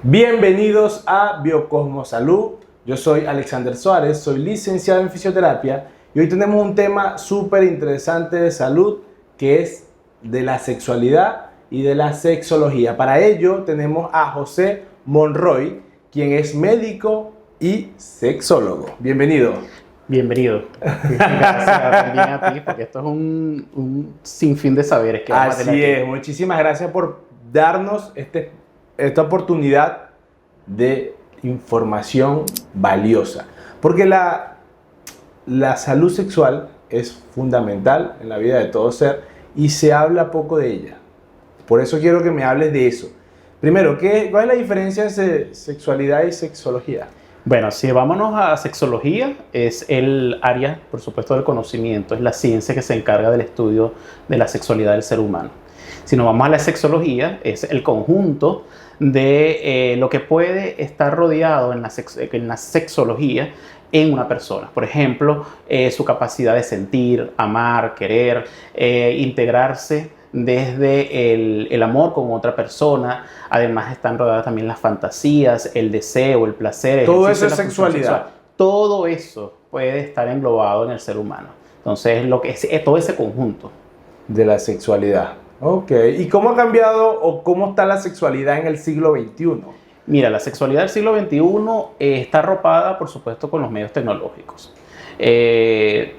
Bienvenidos a Biocosmo Salud. Yo soy Alexander Suárez, soy licenciado en fisioterapia y hoy tenemos un tema súper interesante de salud que es de la sexualidad y de la sexología. Para ello tenemos a José Monroy, quien es médico y sexólogo. Bienvenido. Bienvenido. Gracias también a ti, porque esto es un sinfín de saberes que vamos a tener Así aquí. es, muchísimas gracias por darnos esta oportunidad de información valiosa. Porque la salud sexual es fundamental en la vida de todo ser y se habla poco de ella. Por eso quiero que me hables de eso. Primero, ¿cuál es la diferencia entre sexualidad y sexología? Bueno, si vámonos a sexología, es el área, por supuesto, del conocimiento, es la ciencia que se encarga del estudio de la sexualidad del ser humano. Si nos vamos a la sexología, es el conjunto de lo que puede estar rodeado en la sexología en una persona. Por ejemplo, su capacidad de sentir, amar, querer, integrarse desde el amor con otra persona. Además están rodeadas también las fantasías, el deseo, el placer. Todo eso es sexualidad. Todo eso puede estar englobado en el ser humano. Entonces, lo que es todo ese conjunto de la sexualidad. Ok. ¿Y cómo ha cambiado o cómo está la sexualidad en el siglo XXI? Mira, la sexualidad del siglo XXI está arropada, por supuesto, con los medios tecnológicos.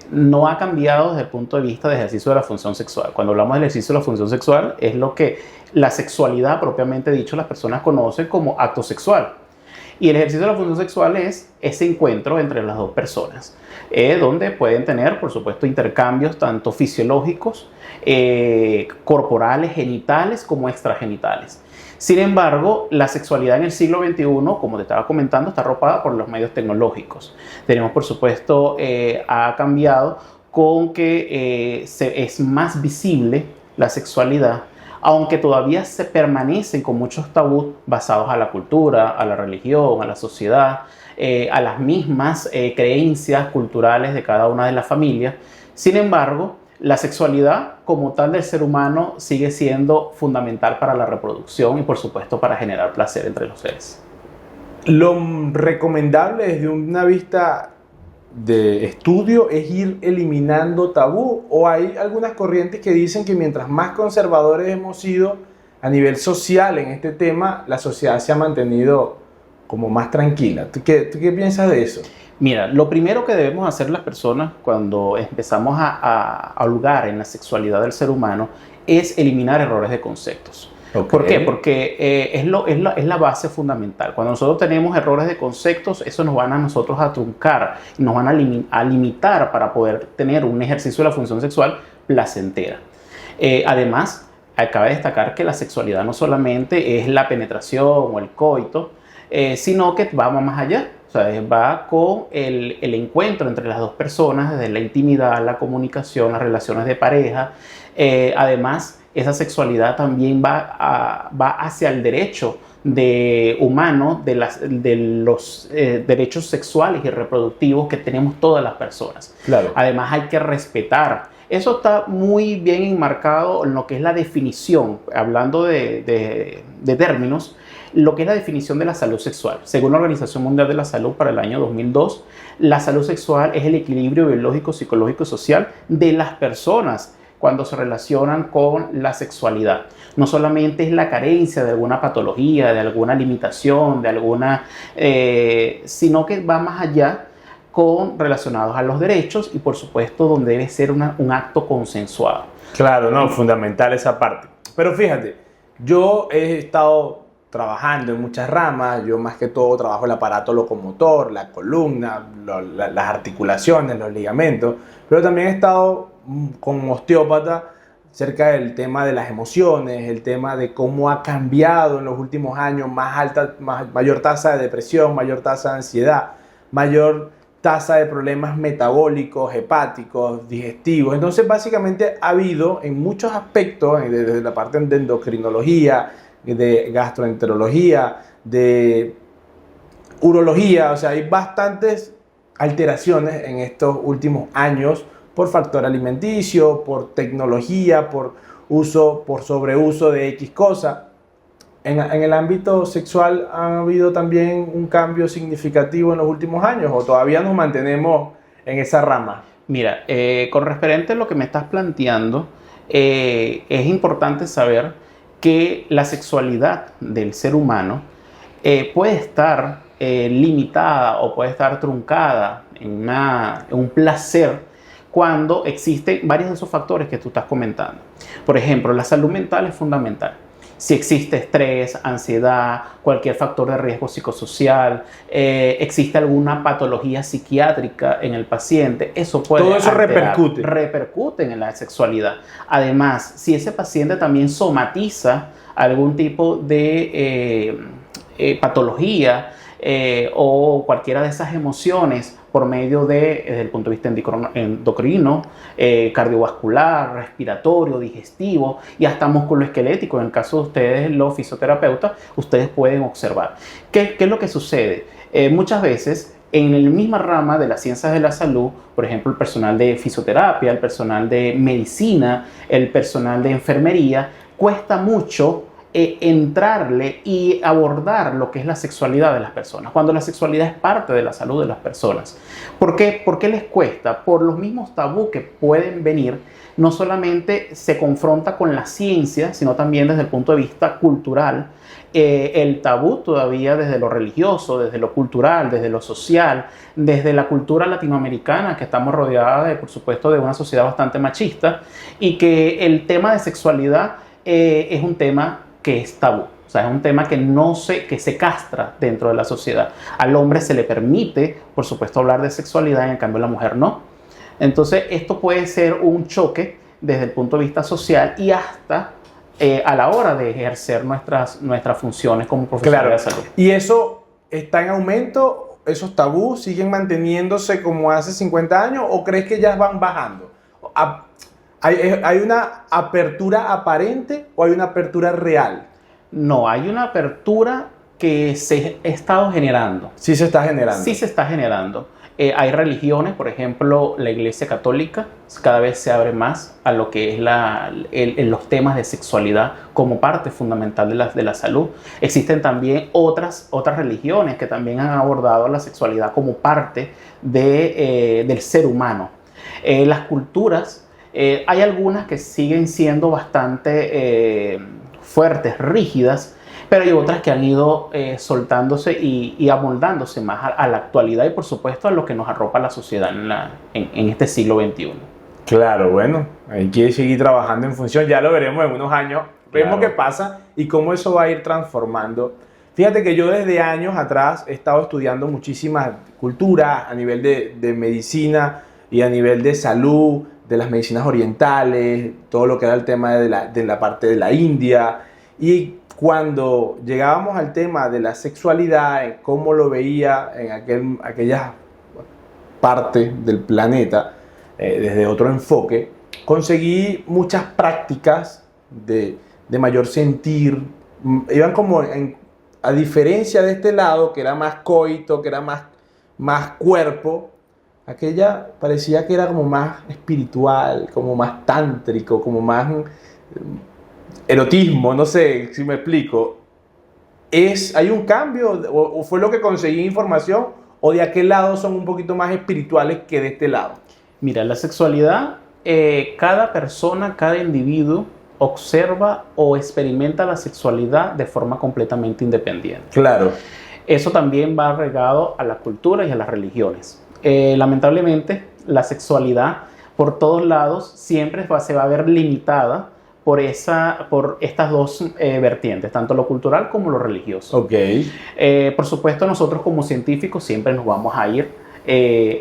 No ha cambiado desde el punto de vista del ejercicio de la función sexual. Cuando hablamos del ejercicio de la función sexual, es lo que la sexualidad propiamente dicho las personas conocen como acto sexual. Y el ejercicio de la función sexual es ese encuentro entre las dos personas, donde pueden tener, por supuesto, intercambios tanto fisiológicos, corporales, genitales, como extragenitales. Sin embargo, la sexualidad en el siglo XXI, como te estaba comentando, está arropada por los medios tecnológicos. Tenemos, por supuesto, ha cambiado con que es más visible la sexualidad, aunque todavía se permanecen con muchos tabús basados a la cultura, a la religión, a la sociedad, a las mismas creencias culturales de cada una de las familias. Sin embargo, la sexualidad como tal del ser humano sigue siendo fundamental para la reproducción y por supuesto para generar placer entre los seres. Lo recomendable desde una vista de estudio es ir eliminando tabú, o hay algunas corrientes que dicen que mientras más conservadores hemos sido a nivel social en este tema, la sociedad se ha mantenido como más tranquila. ¿Tú qué piensas de eso? Mira, lo primero que debemos hacer las personas cuando empezamos a hurgar en la sexualidad del ser humano es eliminar errores de conceptos. Okay. ¿Por qué? Porque es la base fundamental. Cuando nosotros tenemos errores de conceptos, eso nos van a nosotros a truncar, nos van a limitar para poder tener un ejercicio de la función sexual placentera. Además, cabe destacar que la sexualidad no solamente es la penetración o el coito, sino que va más allá. O sea, va con el encuentro entre las dos personas, desde la intimidad, la comunicación, las relaciones de pareja. Además, esa sexualidad también va hacia el derecho humano de los derechos sexuales y reproductivos que tenemos todas las personas. Claro. Además, hay que respetar. Eso está muy bien enmarcado en lo que es la definición, hablando de términos, lo que es la definición de la salud sexual. Según la Organización Mundial de la Salud para el año 2002, la salud sexual es el equilibrio biológico, psicológico y social de las personas cuando se relacionan con la sexualidad. No solamente es la carencia de alguna patología, de alguna limitación, sino que va más allá relacionados a los derechos y por supuesto donde debe ser un acto consensuado. Claro, no, fundamental esa parte. Pero fíjate, yo he estado trabajando en muchas ramas. Yo más que todo trabajo el aparato locomotor, la columna, las articulaciones, los ligamentos, pero también he estado con osteópata cerca del tema de las emociones, el tema de cómo ha cambiado en los últimos años, mayor tasa de depresión, mayor tasa de ansiedad, mayor tasa de problemas metabólicos, hepáticos, digestivos. Entonces básicamente ha habido en muchos aspectos, desde la parte de endocrinología, de gastroenterología, de urología, o sea, hay bastantes alteraciones en estos últimos años por factor alimenticio, por tecnología, por sobreuso de X cosa. en el ámbito sexual ha habido también un cambio significativo en los últimos años o todavía nos mantenemos en esa rama? Mira, con referente a lo que me estás planteando, es importante saber que la sexualidad del ser humano puede estar limitada o puede estar truncada en un placer cuando existen varios de esos factores que tú estás comentando. Por ejemplo, la salud mental es fundamental. Si existe estrés, ansiedad, cualquier factor de riesgo psicosocial, existe alguna patología psiquiátrica en el paciente, eso puede todo eso repercute en la sexualidad. Además, si ese paciente también somatiza algún tipo de patología o cualquiera de esas emociones por medio desde el punto de vista endocrino, cardiovascular, respiratorio, digestivo y hasta musculoesquelético. En el caso de ustedes, los fisioterapeutas, ustedes pueden observar. ¿Qué es lo que sucede? Muchas veces, en la misma rama de las ciencias de la salud, por ejemplo, el personal de fisioterapia, el personal de medicina, el personal de enfermería, cuesta mucho entrarle y abordar lo que es la sexualidad de las personas, cuando la sexualidad es parte de la salud de las personas. ¿Por qué? ¿Por qué les cuesta? Por los mismos tabú que pueden venir. No solamente se confronta con la ciencia, sino también desde el punto de vista cultural. El tabú todavía desde lo religioso, desde lo cultural, desde lo social, desde la cultura latinoamericana, que estamos rodeadas, por supuesto, de una sociedad bastante machista, y que el tema de sexualidad es un tema que es tabú, o sea, es un tema que se castra dentro de la sociedad. Al hombre se le permite, por supuesto, hablar de sexualidad, en cambio a la mujer no. Entonces, esto puede ser un choque desde el punto de vista social y hasta a la hora de ejercer nuestras funciones como profesionales de salud. ¿Y eso está en aumento? ¿Esos tabús siguen manteniéndose como hace 50 años o crees que ya van bajando? ¿Hay una apertura aparente o hay una apertura real? No, hay una apertura que se ha estado generando. Sí se está generando. Sí se está generando. Hay religiones, por ejemplo, la Iglesia Católica cada vez se abre más a lo que es los temas de sexualidad como parte fundamental de la salud. Existen también otras religiones que también han abordado la sexualidad como parte del ser humano. Las culturas, hay algunas que siguen siendo bastante fuertes, rígidas, pero hay otras que han ido soltándose y amoldándose más a la actualidad y por supuesto a lo que nos arropa la sociedad en este siglo XXI. Claro, bueno, hay que seguir trabajando en función, ya lo veremos en unos años, vemos qué pasa y cómo eso va a ir transformando. Fíjate que yo desde años atrás he estado estudiando muchísimas culturas a nivel de medicina y a nivel de salud, de las medicinas orientales, todo lo que era el tema de la parte de la India. Y cuando llegábamos al tema de la sexualidad, cómo lo veía en aquella parte del planeta, desde otro enfoque, conseguí muchas prácticas de mayor sentir. Iban como a diferencia de este lado, que era más coito, que era más cuerpo, aquella parecía que era como más espiritual, como más tántrico, como más erotismo, no sé si me explico. ¿Hay un cambio o fue lo que conseguí información o de aquel lado son un poquito más espirituales que de este lado? Mira, la sexualidad, cada persona, cada individuo observa o experimenta la sexualidad de forma completamente independiente. Claro. Eso también va regado a la cultura y a las religiones. Lamentablemente, la sexualidad por todos lados siempre se va a ver limitada por estas dos vertientes, tanto lo cultural como lo religioso. Okay. Por supuesto, nosotros como científicos siempre nos vamos a ir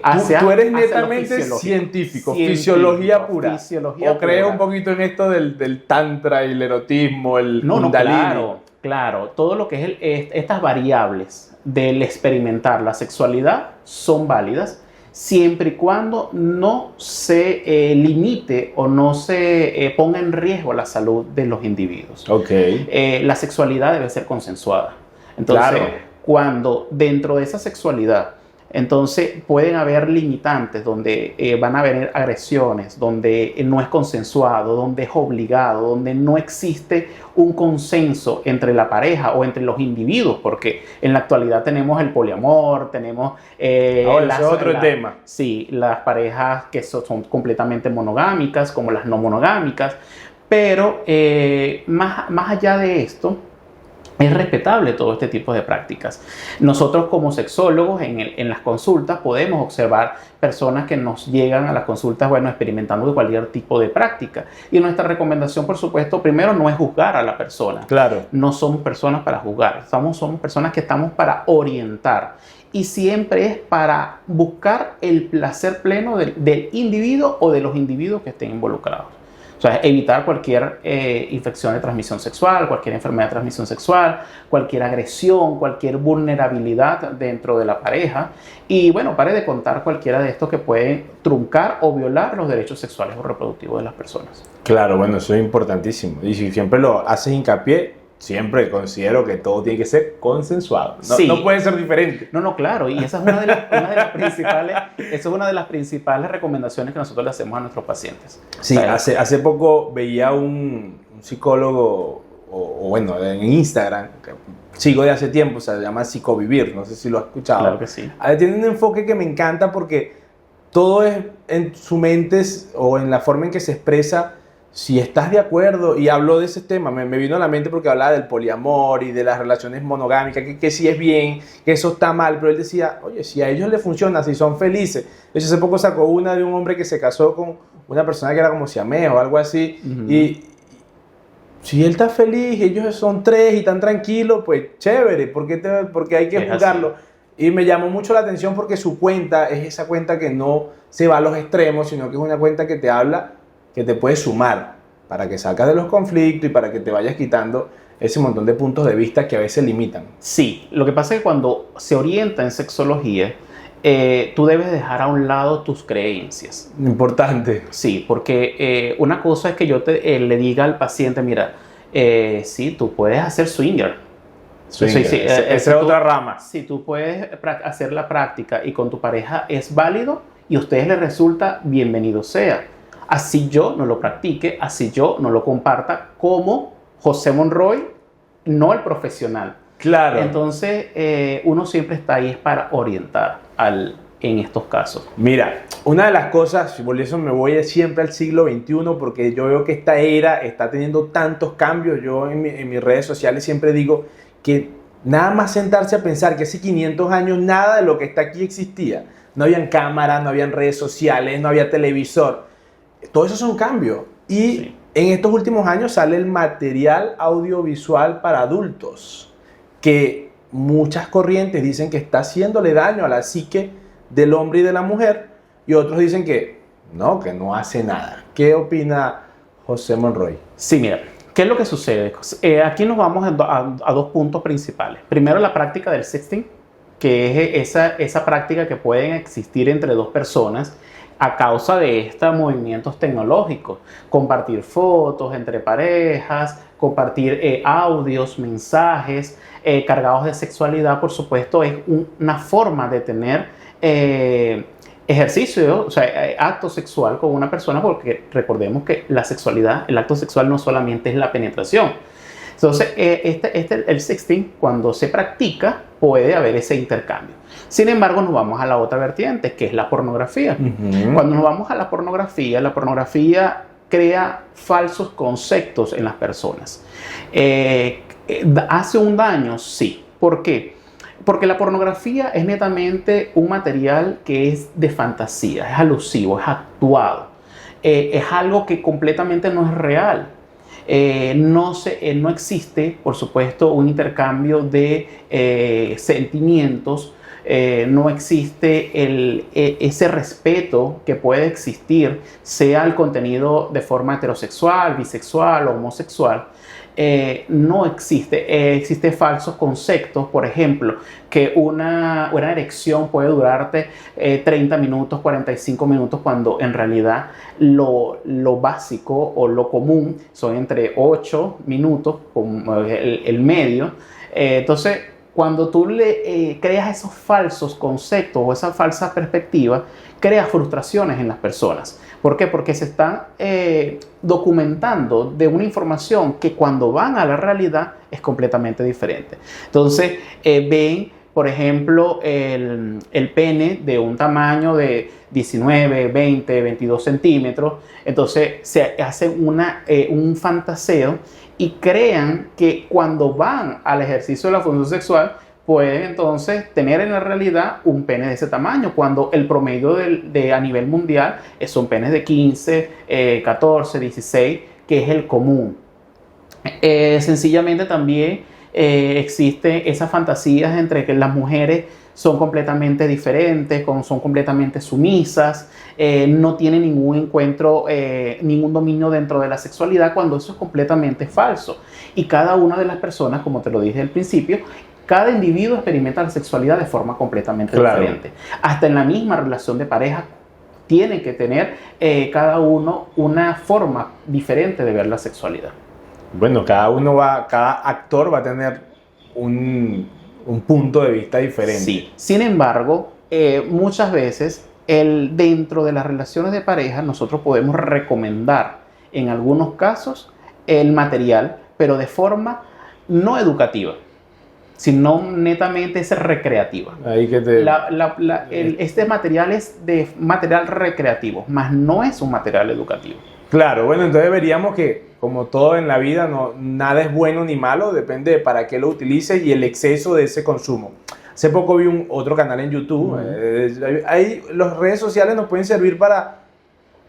hacia... Tú eres netamente científico, fisiología pura. Fisiología ¿O crees un poquito en esto del tantra y el erotismo, el kundalini? Claro. Todo lo que es estas variables del experimentar la sexualidad son válidas siempre y cuando no se limite o no se ponga en riesgo la salud de los individuos. Okay. La sexualidad debe ser consensuada. Entonces, cuando dentro de esa sexualidad Entonces pueden haber limitantes donde van a haber agresiones, donde no es consensuado, donde es obligado, donde no existe un consenso entre la pareja o entre los individuos, porque en la actualidad tenemos el poliamor, tenemos Ahora, ese es otro tema. Sí, las parejas que son completamente monogámicas, como las no monogámicas, pero más allá de esto, es respetable todo este tipo de prácticas. Nosotros como sexólogos en las consultas podemos observar personas que nos llegan a las consultas, bueno, experimentando cualquier tipo de práctica. Y nuestra recomendación, por supuesto, primero no es juzgar a la persona. Claro. No somos personas para juzgar, somos personas que estamos para orientar. Y siempre es para buscar el placer pleno del individuo o de los individuos que estén involucrados. O sea, evitar cualquier infección de transmisión sexual, cualquier enfermedad de transmisión sexual, cualquier agresión, cualquier vulnerabilidad dentro de la pareja. Y bueno, pare de contar cualquiera de estos que pueden truncar o violar los derechos sexuales o reproductivos de las personas. Claro, bueno, eso es importantísimo. Y si siempre lo haces hincapié, siempre considero que todo tiene que ser consensuado. No, Sí. No puede ser diferente. No, claro. Y esa es una de las principales recomendaciones que nosotros le hacemos a nuestros pacientes. Sí, O sea, hace poco veía un psicólogo, o bueno, en Instagram, que sigo de hace tiempo, se llama Psicovivir, no sé si lo has escuchado. Claro que sí. Tiene un enfoque que me encanta porque todo es en su mente o en la forma en que se expresa. Si estás de acuerdo, y habló de ese tema, me vino a la mente porque hablaba del poliamor y de las relaciones monogámicas, que sí es bien, que eso está mal, pero él decía, oye, si a ellos les funciona, si son felices. De hecho, hace poco sacó una de un hombre que se casó con una persona que era como siamés o algo así, y si él está feliz, ellos son tres y están tranquilos, pues chévere, porque hay que Es juzgarlo. Y me llamó mucho la atención porque su cuenta es esa cuenta que no se va a los extremos, sino que es una cuenta que te habla, que te puede sumar para que salgas de los conflictos y para que te vayas quitando ese montón de puntos de vista que a veces limitan. Sí, lo que pasa es que cuando se orienta en sexología, tú debes dejar a un lado tus creencias. Importante. Sí, porque una cosa es que yo le diga al paciente, mira, sí, tú puedes hacer swinger. Swinger. Sí, Esa es otra rama. Si tú puedes hacer la práctica y con tu pareja es válido y a ustedes les resulta, bienvenido sea. Así yo no lo practique, así yo no lo comparta como José Monroy, no el profesional. Claro. Entonces, uno siempre está ahí es para orientar en estos casos. Mira, una de las cosas, por eso me voy siempre al siglo XXI, porque yo veo que esta era está teniendo tantos cambios. Yo en mis redes sociales siempre digo que nada más sentarse a pensar que hace 500 años nada de lo que está aquí existía. No habían cámaras, no habían redes sociales, no había televisor. Todo eso son cambios. Y sí, en estos últimos años sale el material audiovisual para adultos, que muchas corrientes dicen que está haciéndole daño a la psique del hombre y de la mujer, y otros dicen que no hace nada. ¿Qué opina José Monroy? Sí, mira, ¿qué es lo que sucede? Aquí nos vamos a dos puntos principales. Primero, la práctica del sexting, que es esa práctica que pueden existir entre dos personas a causa de estos movimientos tecnológicos. Compartir fotos entre parejas, compartir audios, mensajes cargados de sexualidad, por supuesto, es una forma de tener ejercicio, o sea, acto sexual con una persona, porque recordemos que la sexualidad, el acto sexual no solamente es la penetración. Entonces, el sexting, cuando se practica, puede haber ese intercambio. Sin embargo, nos vamos a la otra vertiente, que es la pornografía. Cuando nos vamos a la pornografía crea falsos conceptos en las personas. ¿Hace un daño? Sí. ¿Por qué? Porque la pornografía es netamente un material que es de fantasía, es alusivo, es actuado. Es algo que completamente no es real. No existe, por supuesto, un intercambio de sentimientos, no existe ese respeto que puede existir, sea el contenido de forma heterosexual, bisexual o homosexual. No existe, existen falsos conceptos, por ejemplo, que una erección puede durarte 30 minutos, 45 minutos, cuando en realidad lo básico o lo común son entre 8 minutos, como el medio. Entonces, cuando tú le creas esos falsos conceptos o esa falsa perspectiva, creas frustraciones en las personas. ¿Por qué? Porque se están documentando de una información que cuando van a la realidad es completamente diferente. Entonces, ven, por ejemplo, el pene de un tamaño de 19, 20, 22 centímetros. Entonces, se hacen un fantaseo y crean que cuando van al ejercicio de la función sexual pueden entonces tener en la realidad un pene de ese tamaño, cuando el promedio a nivel mundial son penes de 15, 14, 16, que es el común. Sencillamente también existen esas fantasías entre que las mujeres son completamente diferentes, son completamente sumisas, no tienen ningún encuentro, ningún dominio dentro de la sexualidad, cuando eso es completamente falso. Y cada una de las personas, como te lo dije al principio, cada individuo experimenta la sexualidad de forma completamente diferente. Hasta en la misma relación de pareja tienen que tener cada uno una forma diferente de ver la sexualidad. Bueno, cada actor va a tener un punto de vista diferente. Sí. Sin embargo, muchas veces dentro de las relaciones de pareja nosotros podemos recomendar en algunos casos el material, pero de forma no educativa, sino netamente es recreativa. Ahí que este material es de material recreativo, más no es un material educativo. Claro, bueno, entonces veríamos que, como todo en la vida, nada es bueno ni malo, depende de para qué lo utilices y el exceso de ese consumo. Hace poco vi otro canal en YouTube. Las redes sociales nos pueden servir para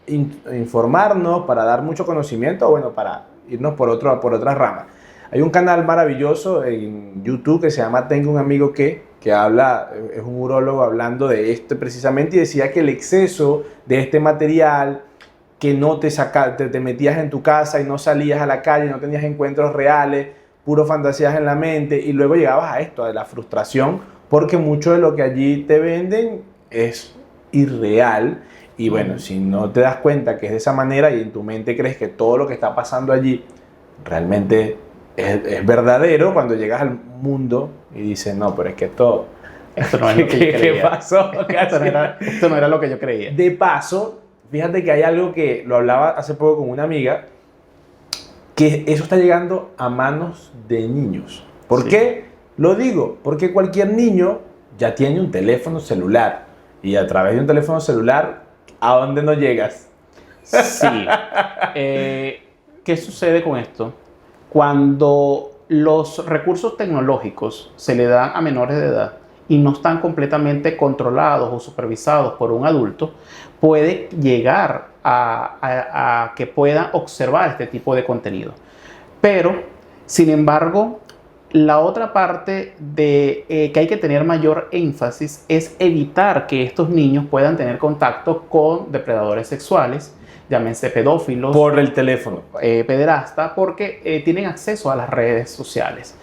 informarnos, para dar mucho conocimiento, o bueno, para irnos por otras ramas. Hay un canal maravilloso en YouTube que se llama Tengo un amigo que habla, es un urólogo hablando de esto precisamente, y decía que el exceso de este material, que no te metías en tu casa y no salías a la calle, no tenías encuentros reales, puro fantasías en la mente, y luego llegabas a esto, a la frustración, porque mucho de lo que allí te venden es irreal. Y bueno, si no te das cuenta que es de esa manera y en tu mente crees que todo lo que está pasando allí realmente es verdadero, cuando llegas al mundo y dices, no, pero es que esto no es lo que yo creía. ¿Qué pasó? Esto no era lo que yo creía. De paso, fíjate que hay algo que lo hablaba hace poco con una amiga, que eso está llegando a manos de niños. ¿Por qué lo digo? Porque cualquier niño ya tiene un teléfono celular, y a través de un teléfono celular, ¿a dónde no llegas? Sí. ¿Qué sucede con esto? Cuando los recursos tecnológicos se le dan a menores de edad y no están completamente controlados o supervisados por un adulto, puede llegar a que puedan observar este tipo de contenido. Pero, sin embargo, la otra parte que hay que tener mayor énfasis es evitar que estos niños puedan tener contacto con depredadores sexuales, llámense pedófilos. Por el teléfono. Pederasta, porque tienen acceso a las redes sociales.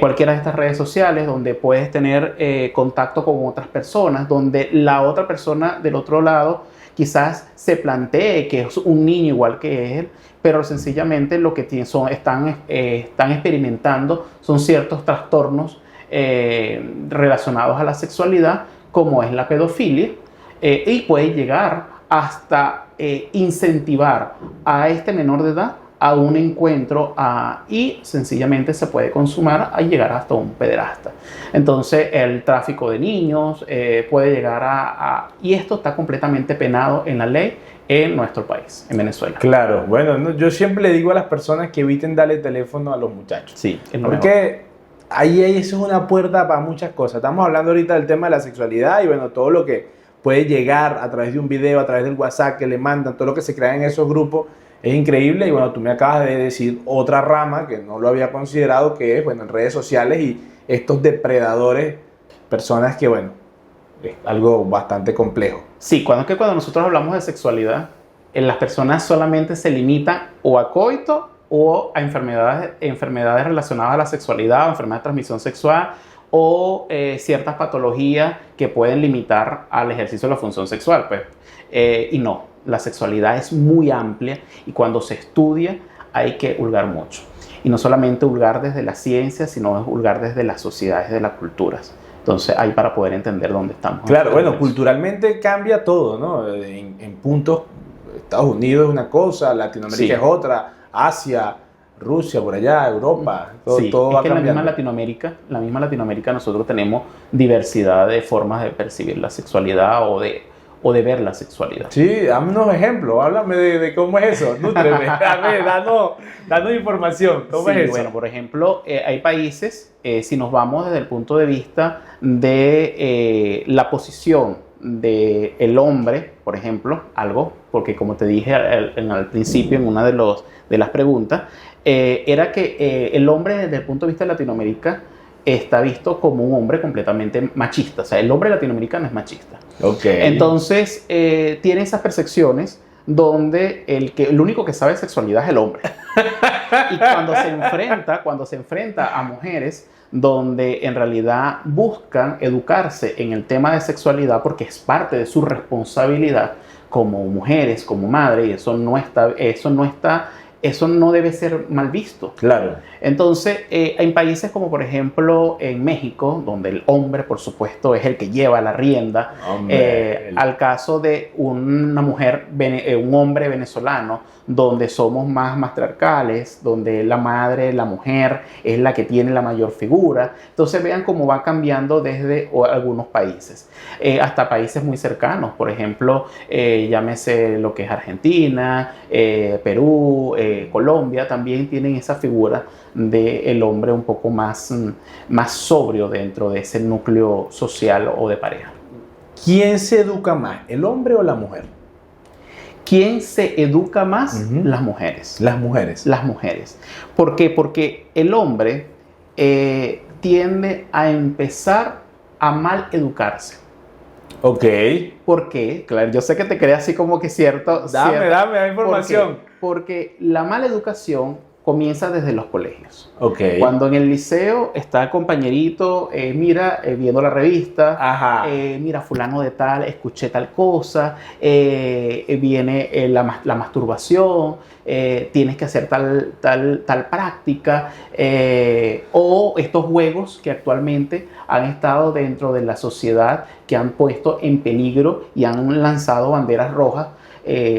Cualquiera de estas redes sociales donde puedes tener contacto con otras personas, donde la otra persona del otro lado quizás se plantee que es un niño igual que él, pero sencillamente lo que están experimentando son ciertos trastornos relacionados a la sexualidad, como es la pedofilia, y puede llegar hasta incentivar a este menor de edad a un encuentro y sencillamente se puede consumar a llegar hasta un pederasta. Entonces el tráfico de niños puede llegar y esto está completamente penado en la ley en nuestro país, en Venezuela. Claro, bueno, yo siempre le digo a las personas que eviten darle teléfono a los muchachos. Sí, es lo porque mejor. ahí eso es una puerta para muchas cosas. Estamos hablando ahorita del tema de la sexualidad y bueno, todo lo que puede llegar a través de un video, a través del WhatsApp que le mandan, todo lo que se crea en esos grupos es increíble. Y bueno, tú me acabas de decir otra rama que no lo había considerado, que es, bueno, en redes sociales y estos depredadores, personas que, bueno, es algo bastante complejo. Sí, cuando nosotros hablamos de sexualidad, las personas solamente se limitan o a coito o a enfermedades relacionadas a la sexualidad, o enfermedades de transmisión sexual, o ciertas patologías que pueden limitar al ejercicio de la función sexual. Pues. Y no, la sexualidad es muy amplia y cuando se estudia hay que hurgar mucho. Y no solamente hurgar desde la ciencia, sino hurgar desde las sociedades, de las culturas. Entonces, ahí para poder entender dónde estamos. Claro, bueno, culturalmente cambia todo, ¿no? En puntos, Estados Unidos es una cosa, Latinoamérica Sí. es otra, Asia, Rusia, por allá, Europa, todo, Sí, todo es va que cambiando. la misma Latinoamérica nosotros tenemos diversidad de formas de percibir la sexualidad o de ver la sexualidad. Sí, dame unos ejemplos, háblame de cómo es eso, nútreme, danos información, ¿cómo Sí, es eso? bueno, por ejemplo, hay países, si nos vamos desde el punto de vista de la posición del hombre, por ejemplo, porque como te dije al principio en una de las preguntas, era que el hombre desde el punto de vista de Latinoamérica está visto como un hombre completamente machista, o sea, el hombre latinoamericano es machista. Ok. Entonces, tiene esas percepciones donde el único que sabe de sexualidad es el hombre. Y cuando se enfrenta a mujeres donde en realidad buscan educarse en el tema de sexualidad porque es parte de su responsabilidad como mujeres, como madre, y eso no debe ser mal visto. Claro. Entonces, en países como por ejemplo en México, donde el hombre por supuesto es el que lleva la rienda, Hombre, al caso de una mujer, un hombre venezolano, donde somos más matriarcales, donde la madre, la mujer es la que tiene la mayor figura. Entonces vean cómo va cambiando desde algunos países, hasta países muy cercanos, por ejemplo, llámese lo que es Argentina, Perú, Colombia, también tienen esa figura del hombre un poco más sobrio dentro de ese núcleo social o de pareja. ¿Quién se educa más, el hombre o la mujer? ¿Quién se educa más? Ujú. Las mujeres. Las mujeres. Las mujeres. ¿Por qué? Porque el hombre tiende a empezar a mal educarse. Ok. ¿Por qué? Claro, yo sé que te crea así como que cierto... Dame información. ¿Por qué? Porque la mala educación comienza desde los colegios. Ok. Cuando en el liceo está el compañerito, viendo la revista, Ajá. mira, fulano de tal, escuché tal cosa, viene la masturbación, tienes que hacer tal práctica, o estos juegos que actualmente han estado dentro de la sociedad, que han puesto en peligro y han lanzado banderas rojas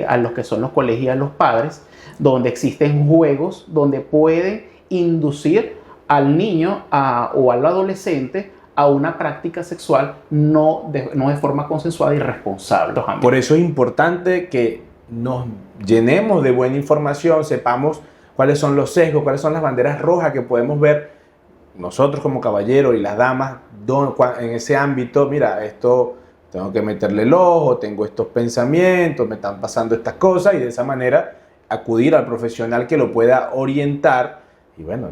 a los que son los colegios y a los padres, donde existen juegos donde pueden inducir al niño o al adolescente a una práctica sexual no de forma consensuada y responsable. Por eso es importante que nos llenemos de buena información, sepamos cuáles son los sesgos, cuáles son las banderas rojas que podemos ver nosotros como caballeros y las damas en ese ámbito. Mira, esto tengo que meterle el ojo, tengo estos pensamientos, me están pasando estas cosas, y de esa manera acudir al profesional que lo pueda orientar y bueno,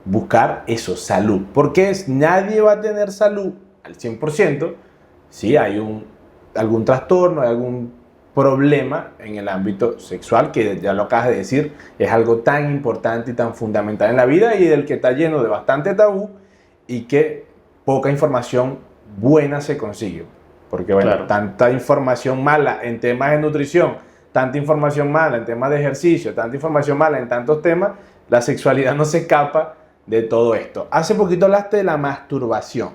buscar eso, salud. Porque nadie va a tener salud al 100% si hay algún trastorno, hay algún problema en el ámbito sexual, que ya lo acabas de decir, es algo tan importante y tan fundamental en la vida, y del que está lleno de bastante tabú y que poca información buena se consigue. Porque bueno, Claro. Tanta información mala en temas de nutrición, tanta información mala en temas de ejercicio, tanta información mala en tantos temas, la sexualidad no se escapa de todo esto. Hace poquito hablaste de la masturbación.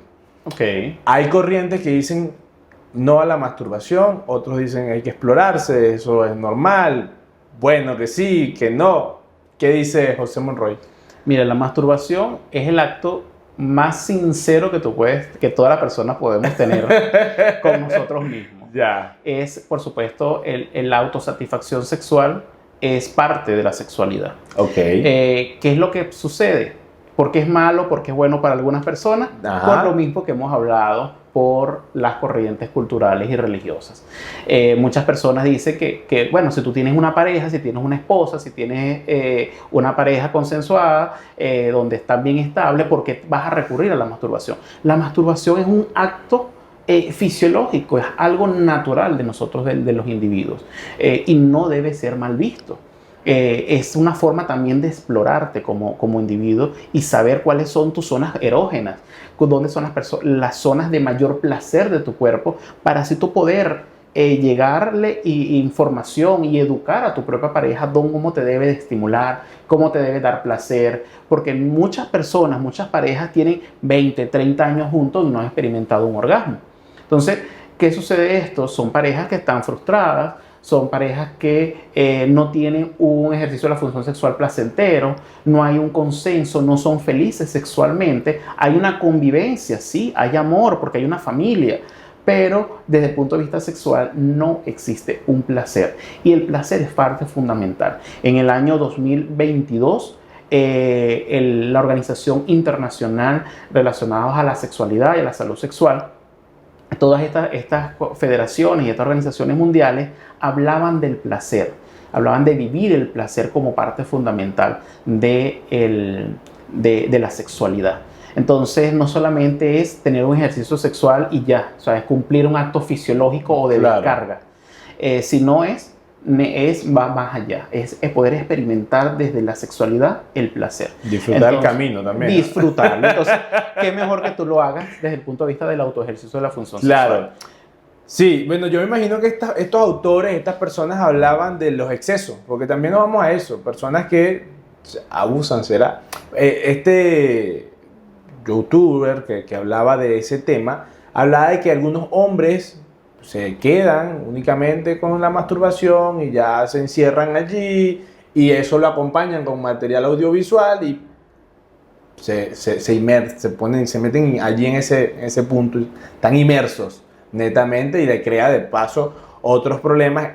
Ok. Hay corrientes que dicen no a la masturbación, otros dicen hay que explorarse, eso es normal, bueno que sí, que no. ¿Qué dice José Monroy? Mira, la masturbación es el acto más sincero que todas las personas podemos tener con nosotros mismos. Ya. Es, por supuesto, la autosatisfacción sexual es parte de la sexualidad. Ok. ¿Qué es lo que sucede? ¿Por qué es malo? ¿Por qué es bueno para algunas personas? Ajá. Por lo mismo que hemos hablado, por las corrientes culturales y religiosas. Muchas personas dicen que, bueno, si tú tienes una pareja, si tienes una esposa, si tienes una pareja consensuada, donde estás bien estable, ¿por qué vas a recurrir a la masturbación? La masturbación es un acto fisiológico, es algo natural de nosotros, de los individuos, y no debe ser mal visto. Es una forma también de explorarte como individuo y saber cuáles son tus zonas erógenas, dónde son las zonas de mayor placer de tu cuerpo, para así tú poder llegarle información y educar a tu propia pareja cómo te debe de estimular, cómo te debe dar placer, porque muchas personas, muchas parejas tienen 20, 30 años juntos y no han experimentado un orgasmo. Entonces, ¿qué sucede esto? Son parejas que están frustradas, son parejas que no tienen un ejercicio de la función sexual placentero, no hay un consenso, no son felices sexualmente, hay una convivencia, sí, hay amor porque hay una familia, pero desde el punto de vista sexual no existe un placer. Y el placer es parte fundamental. En el año 2022, la Organización Internacional relacionada a la sexualidad y a la salud sexual, todas estas federaciones y estas organizaciones mundiales hablaban del placer, hablaban de vivir el placer como parte fundamental de la sexualidad. Entonces, no solamente es tener un ejercicio sexual y ya, o sea, es cumplir un acto fisiológico o de descarga, sino va más allá, es poder experimentar desde la sexualidad el placer. Disfrutar el camino también. Disfrutarlo. Entonces, qué mejor que tú lo hagas desde el punto de vista del autoejercicio de la función sexual. Sí, bueno, yo me imagino que estos autores, estas personas hablaban de los excesos, porque también nos vamos a eso, personas que abusan, ¿será? Este youtuber que hablaba de ese tema, hablaba de que algunos hombres se quedan únicamente con la masturbación y ya se encierran allí y eso lo acompañan con material audiovisual y se meten allí en ese punto, están inmersos netamente y le crea de paso otros problemas.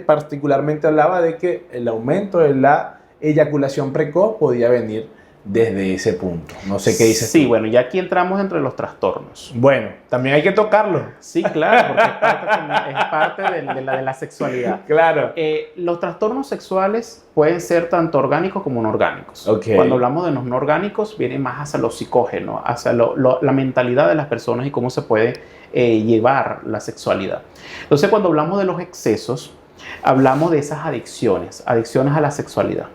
Particularmente hablaba de que el aumento de la eyaculación precoz podía venir desde ese punto. No sé qué dices. Sí, bueno, ya aquí entramos entre los trastornos. Bueno, también hay que tocarlo. Sí, claro, porque es parte de la sexualidad. Claro. Los trastornos sexuales pueden ser tanto orgánicos como no orgánicos. Okay. Cuando hablamos de los no orgánicos, viene más hacia lo psicógeno, hacia la mentalidad de las personas y cómo se puede llevar la sexualidad. Entonces, cuando hablamos de los excesos, hablamos de esas adicciones a la sexualidad.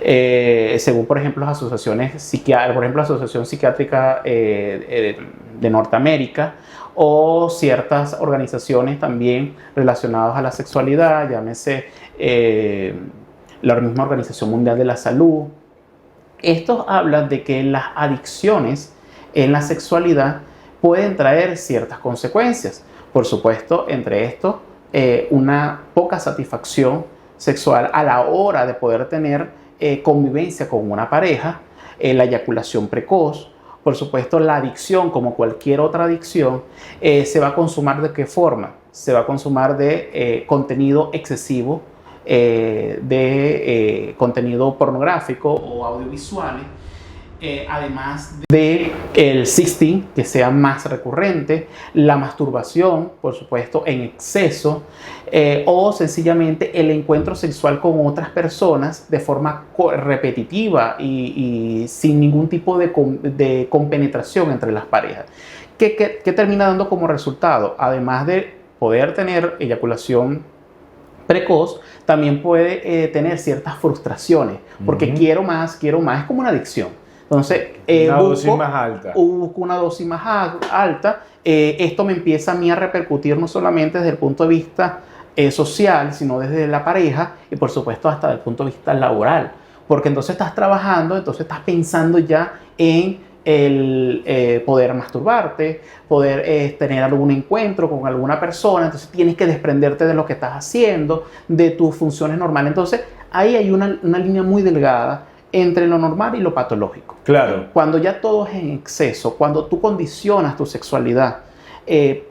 Según, por ejemplo, las asociaciones psiquiátricas, por ejemplo, la Asociación Psiquiátrica de Norteamérica o ciertas organizaciones también relacionadas a la sexualidad, llámese la misma Organización Mundial de la Salud. Estos hablan de que las adicciones en la sexualidad pueden traer ciertas consecuencias. Por supuesto, entre esto, una poca satisfacción sexual a la hora de poder tener convivencia con una pareja, la eyaculación precoz, por supuesto la adicción como cualquier otra adicción, se va a consumar ¿de qué forma? Se va a consumar de contenido excesivo, de contenido pornográfico o audiovisuales, además de el sexting, que sea más recurrente, la masturbación, por supuesto, en exceso, o sencillamente el encuentro sexual con otras personas de forma repetitiva y sin ningún tipo de compenetración entre las parejas. ¿Qué termina dando como resultado? Además de poder tener eyaculación precoz, también puede tener ciertas frustraciones, porque quiero más, es como una adicción. Entonces, busco una dosis más alta. Esto me empieza a mí a repercutir no solamente desde el punto de vista social, sino desde la pareja y por supuesto hasta desde el punto de vista laboral. Porque entonces estás trabajando, entonces estás pensando ya en el poder masturbarte, poder tener algún encuentro con alguna persona, entonces tienes que desprenderte de lo que estás haciendo, de tus funciones normales. Entonces, ahí hay una línea muy delgada entre lo normal y lo patológico. Claro. Cuando ya todo es en exceso, cuando tú condicionas tu sexualidad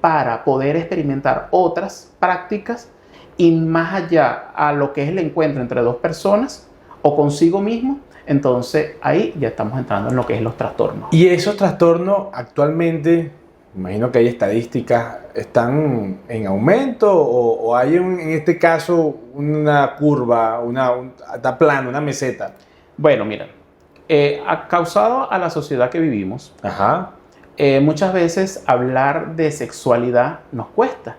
para poder experimentar otras prácticas y más allá a lo que es el encuentro entre dos personas o consigo mismo, entonces ahí ya estamos entrando en lo que es los trastornos. Y esos trastornos actualmente, imagino que hay estadísticas, ¿están en aumento o hay en este caso una curva, está plano, una meseta? Bueno, mira, causado a la sociedad que vivimos, Ajá. Muchas veces hablar de sexualidad nos cuesta.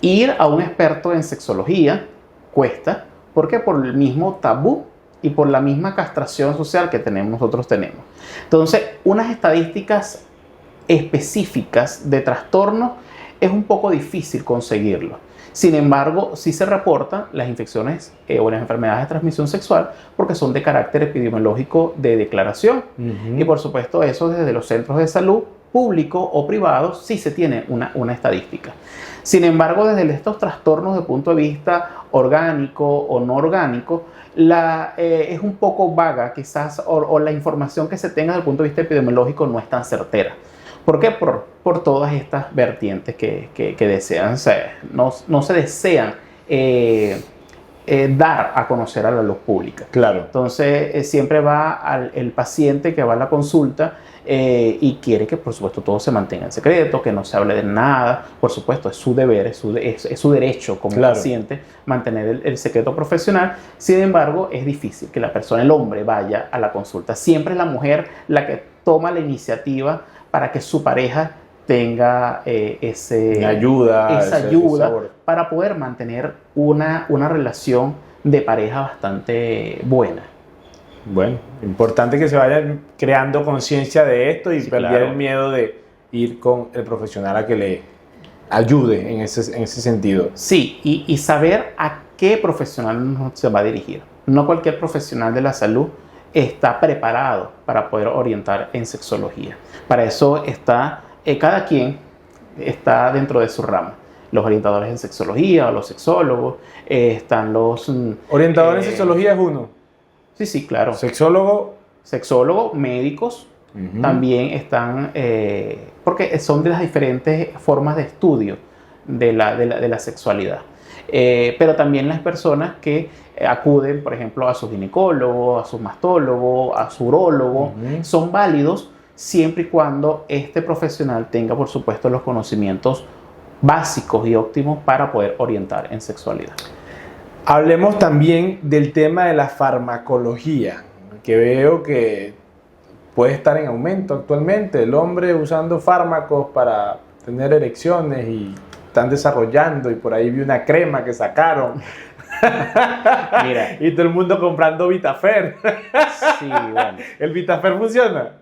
Ir a un experto en sexología cuesta, porque por el mismo tabú y por la misma castración social que nosotros tenemos. Entonces, unas estadísticas específicas de trastorno es un poco difícil conseguirlo. Sin embargo, sí se reportan las infecciones o las enfermedades de transmisión sexual porque son de carácter epidemiológico de declaración. Y por supuesto eso desde los centros de salud públicos o privados sí se tiene una estadística. Sin embargo, desde estos trastornos de punto de vista orgánico o no orgánico, es un poco vaga quizás o la información que se tenga desde el punto de vista epidemiológico no es tan certera. ¿Por qué? Por todas estas vertientes que desean, no se desean dar a conocer a la luz pública. Claro. Entonces, siempre va el paciente que va a la consulta y quiere que, por supuesto, todo se mantenga en secreto, que no se hable de nada. Por supuesto, es su deber, es su derecho como paciente mantener el secreto profesional. Sin embargo, es difícil que la persona, el hombre, vaya a la consulta. Siempre es la mujer la que toma la iniciativa para que su pareja tenga esa ayuda para poder mantener una relación de pareja bastante buena. Bueno, importante que se vaya creando conciencia de esto y perder el miedo de ir con el profesional a que le ayude en ese sentido. Sí, y saber a qué profesional se va a dirigir. No cualquier profesional de la salud está preparado para poder orientar en sexología. Para eso cada quien está dentro de su rama. Los orientadores en sexología, los sexólogos, están los... ¿Orientadores en sexología es uno? Sí, claro. ¿Sexólogo? Médicos, también están, porque son de las diferentes formas de estudio de la sexualidad. Pero también las personas que acuden, por ejemplo, a su ginecólogo, a su mastólogo, a su urólogo, son válidos siempre y cuando este profesional tenga, por supuesto, los conocimientos básicos y óptimos para poder orientar en sexualidad. Hablemos también del tema de la farmacología, que veo que puede estar en aumento actualmente. El hombre usando fármacos para tener erecciones y están desarrollando, y por ahí vi una crema que sacaron. Mira. Y todo el mundo comprando Vitafer. Sí, bueno. ¿El Vitafer funciona?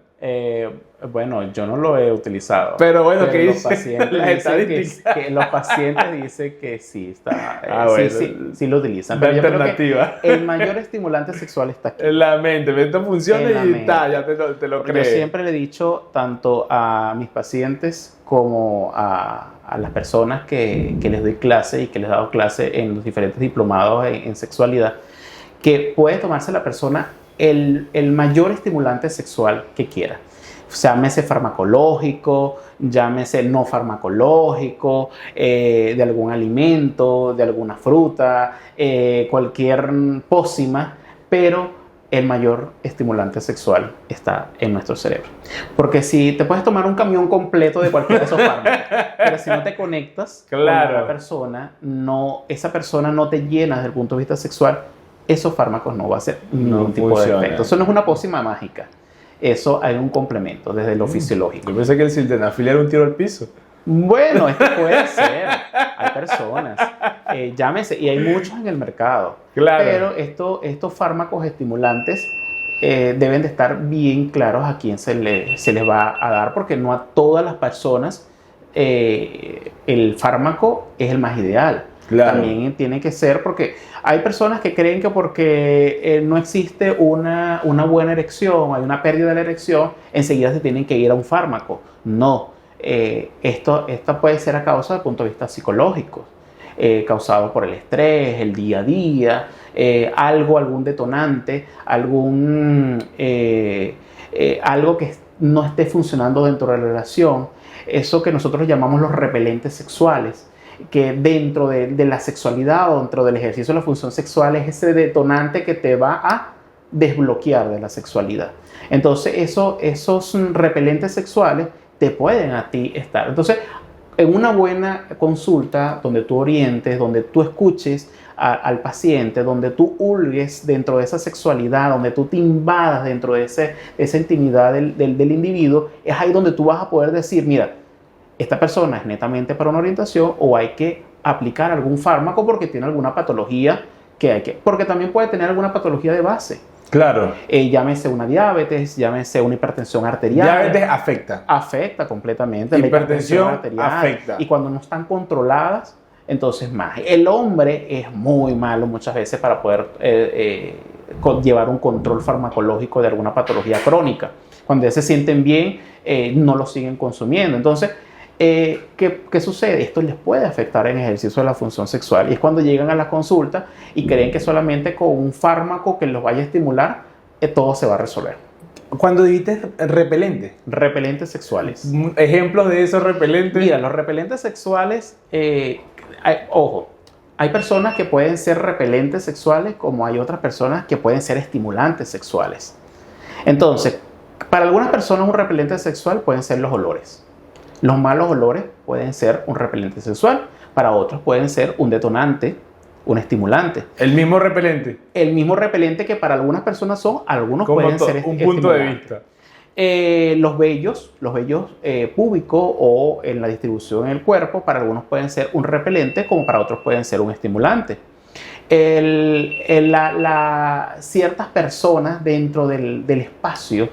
Bueno, yo no lo he utilizado. Pero bueno, ¿qué los dice pacientes las estadísticas? que los pacientes dicen que sí está. Bueno, sí lo utilizan. La Pero yo alternativa. creo que el mayor estimulante sexual está aquí. En la mente, esto funciona y está, ya te lo crees. Yo siempre le he dicho tanto a mis pacientes como a las personas que les doy clase y que les he dado clase en los diferentes diplomados en sexualidad, que puede tomarse la persona el mayor estimulante sexual que quiera. Llámese farmacológico, llámese no farmacológico, de algún alimento, de alguna fruta, cualquier pócima, pero el mayor estimulante sexual está en nuestro cerebro. Porque si te puedes tomar un camión completo de cualquiera de esos fármacos, pero si no te conectas con la persona, esa persona no te llena desde el punto de vista sexual, esos fármacos no va a hacer ningún tipo de efecto. Eso no es una pócima mágica. Eso hay un complemento desde lo fisiológico. Yo pensé que el sildenafil era un tiro al piso. Bueno, esto puede ser. Hay personas. Llámese, y hay muchos en el mercado. Claro. Pero estos fármacos estimulantes deben de estar bien claros a quién se les va a dar, porque no a todas las personas el fármaco es el más ideal. Claro. También tiene que ser, porque hay personas que creen que porque no existe una buena erección, hay una pérdida de la erección, enseguida se tienen que ir a un fármaco. No, esto puede ser a causa del punto de vista psicológico, causado por el estrés, el día a día, algún detonante, algo que no esté funcionando dentro de la relación. Eso que nosotros llamamos los repelentes sexuales, que dentro de la sexualidad o dentro del ejercicio de la función sexual es ese detonante que te va a desbloquear de la sexualidad. Entonces esos repelentes sexuales te pueden a ti estar. Entonces, en una buena consulta donde tú orientes, donde tú escuches al paciente, donde tú hurgues dentro de esa sexualidad, donde tú te invadas dentro de esa intimidad del individuo, es ahí donde tú vas a poder decir, mira, esta persona es netamente para una orientación o hay que aplicar algún fármaco porque tiene alguna patología porque también puede tener alguna patología de base. Claro. Llámese una diabetes, llámese una hipertensión arterial. Diabetes afecta. Afecta completamente. Hipertensión afecta. Y cuando no están controladas, entonces más. El hombre es muy malo muchas veces para poder llevar un control farmacológico de alguna patología crónica. Cuando ya se sienten bien, no lo siguen consumiendo. Entonces, ¿qué sucede? Esto les puede afectar en el ejercicio de la función sexual. Y es cuando llegan a la consulta y creen que solamente con un fármaco que los vaya a estimular, todo se va a resolver. Cuando dijiste repelente. Repelentes sexuales. Ejemplos de esos repelentes. Mira, los repelentes sexuales, ojo, hay personas que pueden ser repelentes sexuales como hay otras personas que pueden ser estimulantes sexuales. Entonces, para algunas personas un repelente sexual pueden ser los olores. Los malos olores pueden ser un repelente sexual. Para otros pueden ser un detonante, un estimulante. El mismo repelente. El mismo repelente que para algunas personas son, algunos Como pueden ser un punto de vista. Los vellos púbicos o en la distribución en el cuerpo, para algunos pueden ser un repelente, como para otros pueden ser un estimulante. Ciertas personas dentro del espacio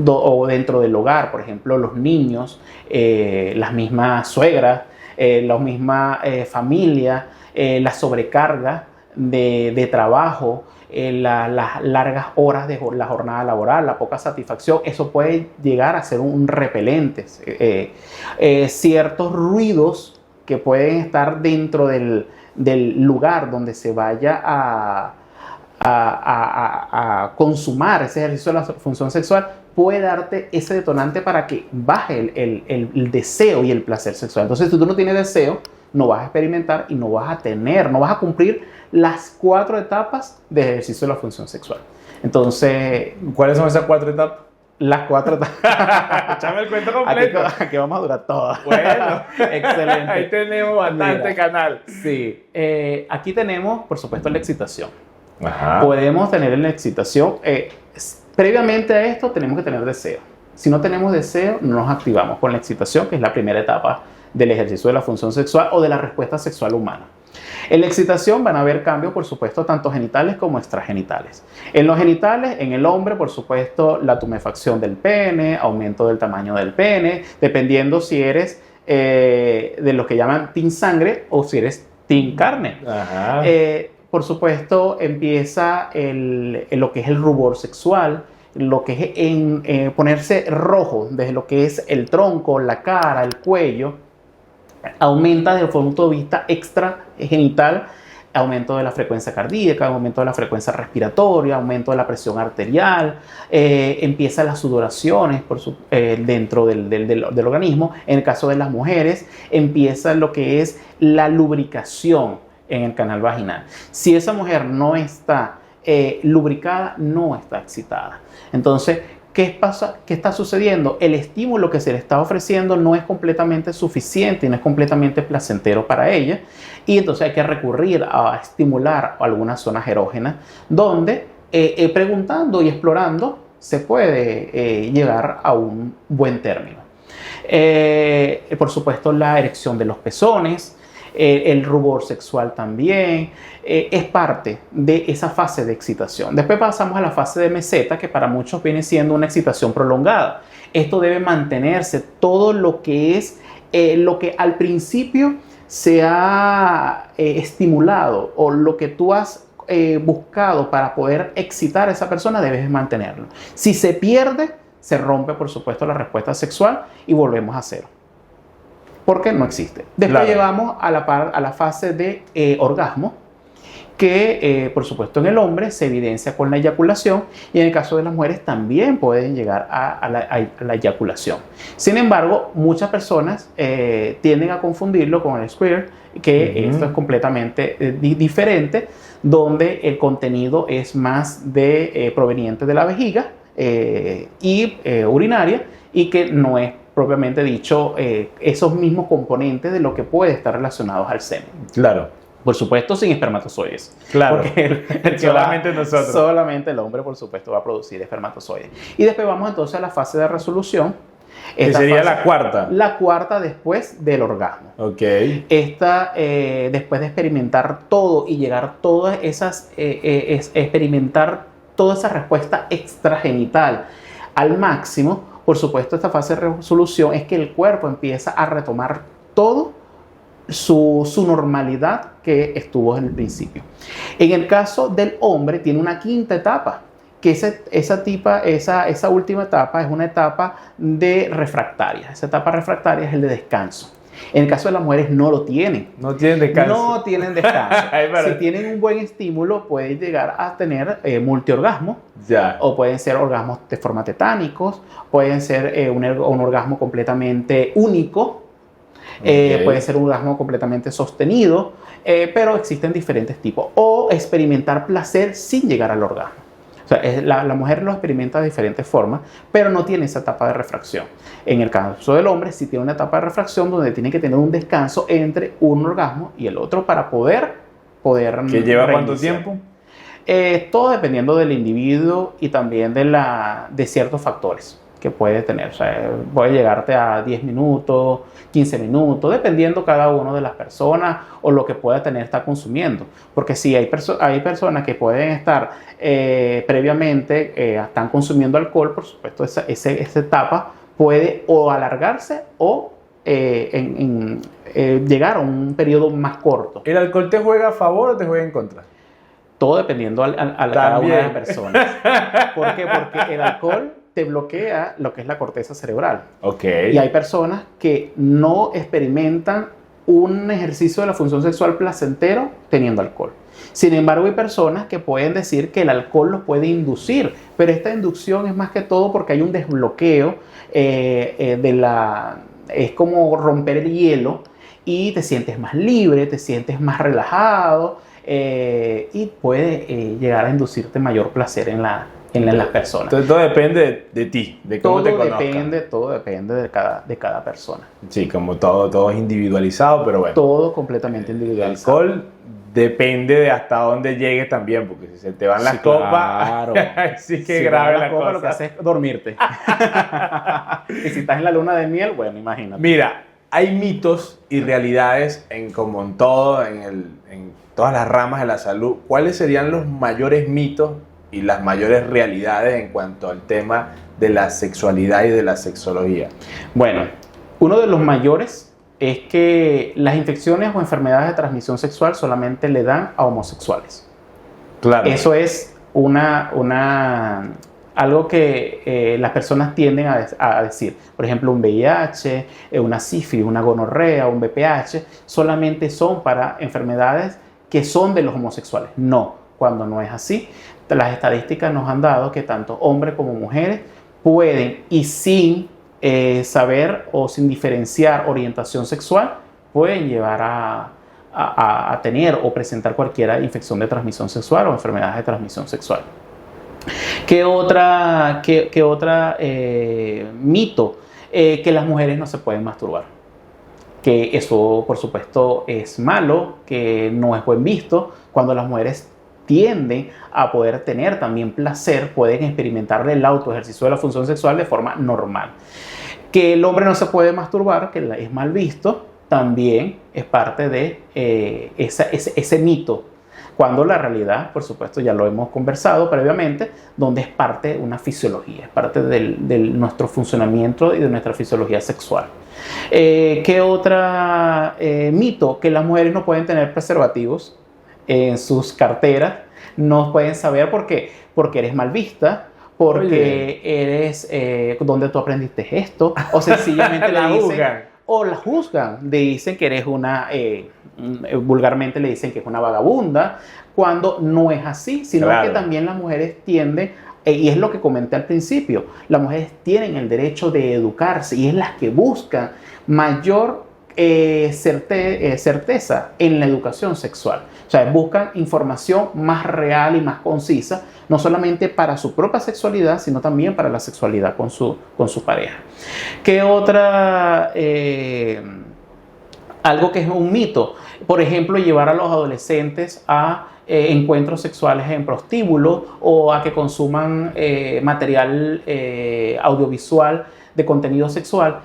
o dentro del hogar, por ejemplo, los niños, las mismas suegras, las mismas familias, la sobrecarga de trabajo, las largas horas de la jornada laboral, la poca satisfacción, eso puede llegar a ser un repelente. Ciertos ruidos que pueden estar dentro del lugar donde se vaya a consumar ese ejercicio de la función sexual, puede darte ese detonante para que baje el deseo y el placer sexual. Entonces, si tú no tienes deseo, no vas a experimentar y no vas a cumplir las 4 etapas de ejercicio de la función sexual. Entonces, ¿cuáles son esas 4 etapas? Las 4 etapas. Échame el cuento completo. Aquí vamos a durar todas. Bueno, excelente. Ahí tenemos bastante canal. Sí. Aquí tenemos, por supuesto, la excitación. Ajá. Podemos tener la excitación. Previamente a esto, tenemos que tener deseo. Si no tenemos deseo, no nos activamos con la excitación, que es la primera etapa del ejercicio de la función sexual o de la respuesta sexual humana. En la excitación van a haber cambios, por supuesto, tanto genitales como extragenitales. En los genitales, en el hombre, por supuesto, la tumefacción del pene, aumento del tamaño del pene, dependiendo si eres de lo que llaman team sangre o si eres team carne. Ajá. Por supuesto, empieza lo que es el rubor sexual, lo que es ponerse rojo, desde lo que es el tronco, la cara, el cuello. Aumenta desde el punto de vista extragenital, aumento de la frecuencia cardíaca, aumento de la frecuencia respiratoria, aumento de la presión arterial, empiezan las sudoraciones dentro del organismo. En el caso de las mujeres, empieza lo que es la lubricación en el canal vaginal. Si esa mujer no está lubricada, no está excitada. Entonces, ¿qué pasa? ¿Qué está sucediendo? El estímulo que se le está ofreciendo no es completamente suficiente y no es completamente placentero para ella. Y entonces hay que recurrir a estimular algunas zonas erógenas donde preguntando y explorando se puede llegar a un buen término. Por supuesto, la erección de los pezones, el rubor sexual también, es parte de esa fase de excitación. Después pasamos a la fase de meseta, que para muchos viene siendo una excitación prolongada. Esto debe mantenerse todo lo que es lo que al principio se ha estimulado o lo que tú has buscado para poder excitar a esa persona, debes mantenerlo. Si se pierde, se rompe, por supuesto, la respuesta sexual y volvemos a cero. Porque no existe. Después llegamos a la fase de orgasmo, que por supuesto en el hombre se evidencia con la eyaculación y en el caso de las mujeres también pueden llegar a la eyaculación. Sin embargo, muchas personas tienden a confundirlo con el squirt, que esto es completamente diferente, donde el contenido es más proveniente de la vejiga y urinaria, y que no es propiamente dicho esos mismos componentes de lo que puede estar relacionados al semen. Claro. Por supuesto, sin espermatozoides. Claro. Porque solamente nosotros. Solamente el hombre, por supuesto, va a producir espermatozoides. Y después vamos entonces a la fase de resolución. Que sería la cuarta. La cuarta después del orgasmo. Ok. Esta, después de experimentar todo y llegar a todas esas, experimentar toda esa respuesta extragenital al máximo, por supuesto, esta fase de resolución es que el cuerpo empieza a retomar todo su normalidad que estuvo en el principio. En el caso del hombre tiene una quinta etapa, que esa última etapa es una etapa de refractaria. Esa etapa refractaria es el de descanso. En el caso de las mujeres no lo tienen. No tienen descanso. No tienen descanso. Ay, pero... Si tienen un buen estímulo, pueden llegar a tener multiorgasmo. Ya. O pueden ser orgasmos de forma tetánicos. Pueden ser un orgasmo completamente único. Okay. Puede ser un orgasmo completamente sostenido. Pero existen diferentes tipos. O experimentar placer sin llegar al orgasmo. O sea, la mujer lo experimenta de diferentes formas, pero no tiene esa etapa de refracción. En el caso del hombre, sí tiene una etapa de refracción donde tiene que tener un descanso entre un orgasmo y el otro para poder ¿Que lleva reiniciar. cuánto tiempo? Todo dependiendo del individuo y también de ciertos factores que puede tener. O sea, puede llegarte a 10 minutos, 15 minutos, dependiendo cada uno de las personas o lo que pueda estar consumiendo. Porque sí, hay personas que pueden estar previamente, están consumiendo alcohol, por supuesto, esa etapa puede o alargarse o llegar a un periodo más corto. ¿El alcohol te juega a favor o te juega en contra? Todo dependiendo a cada una de las personas. ¿Por qué? Porque el alcohol te bloquea lo que es la corteza cerebral. Ok. Y hay personas que no experimentan un ejercicio de la función sexual placentero teniendo alcohol. Sin embargo, hay personas que pueden decir que el alcohol los puede inducir, pero esta inducción es más que todo porque hay un desbloqueo es como romper el hielo y te sientes más libre, te sientes más relajado y puede llegar a inducirte mayor placer en las personas. Entonces todo depende de ti, de cómo te conozcas. Todo depende de cada persona. Sí, como todo es individualizado, pero bueno. Todo completamente El individualizado. alcohol depende de hasta dónde llegues también, porque si se te van las copas, claro. sí que grave la cosa. Lo que hace es dormirte. Y si estás en la luna de miel, bueno, imagínate. Mira, hay mitos y realidades como en todo, en todas las ramas de la salud. ¿Cuáles serían los mayores mitos y las mayores realidades en cuanto al tema de la sexualidad y de la sexología? Bueno, uno de los mayores es que las infecciones o enfermedades de transmisión sexual solamente le dan a homosexuales. Claro. Eso es algo que las personas tienden a decir. Por ejemplo, un VIH, una sífilis, una gonorrea, un VPH, solamente son para enfermedades que son de los homosexuales. No, cuando no es así. Las estadísticas nos han dado que tanto hombres como mujeres pueden, y sin saber o sin diferenciar orientación sexual, pueden llevar a tener o presentar cualquier infección de transmisión sexual o enfermedades de transmisión sexual. ¿Qué otra mito? Que las mujeres no se pueden masturbar. Que eso, por supuesto, es malo, que no es buen visto. Cuando las mujeres tienden a poder tener también placer, pueden experimentar el autoejercicio de la función sexual de forma normal. Que el hombre no se puede masturbar, que es mal visto, también es parte de ese mito. Cuando la realidad, por supuesto, ya lo hemos conversado previamente, donde es parte de una fisiología, es parte de nuestro funcionamiento y de nuestra fisiología sexual. ¿Qué otra mito? Que las mujeres no pueden tener preservativos en sus carteras, no pueden saber porque eres mal vista, porque eres donde tú aprendiste esto, o sencillamente la le dicen, juzgan. o la juzgan, dicen que eres vulgarmente le dicen que es una vagabunda, cuando no es así, sino Claro. que también las mujeres tienden, y es lo que comenté al principio, las mujeres tienen el derecho de educarse y es las que buscan mayor certeza en la educación sexual. O sea, buscan información más real y más concisa, no solamente para su propia sexualidad, sino también para la sexualidad con su pareja. ¿Qué otra? Algo que es un mito. Por ejemplo, llevar a los adolescentes a encuentros sexuales en prostíbulos o a que consuman material audiovisual de contenido sexual.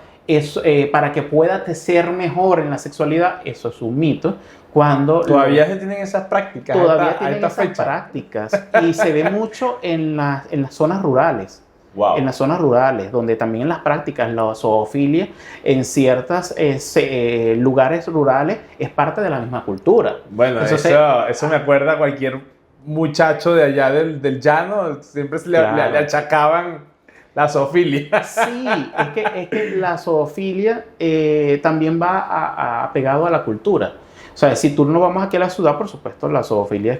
Para que pueda ser mejor en la sexualidad, eso es un mito. Todavía se tienen esas prácticas. Todavía tienen esas prácticas y se ve mucho en las zonas rurales. Wow. En las zonas rurales, donde también en las prácticas la zoofilia en ciertos lugares rurales es parte de la misma cultura. Bueno, Entonces, eso me acuerda a cualquier muchacho de allá del llano, siempre Claro. le achacaban la zoofilia. Sí, es que la zoofilia también va pegado a la cultura. O sea, si tú no vamos aquí a la ciudad, por supuesto, la zoofilia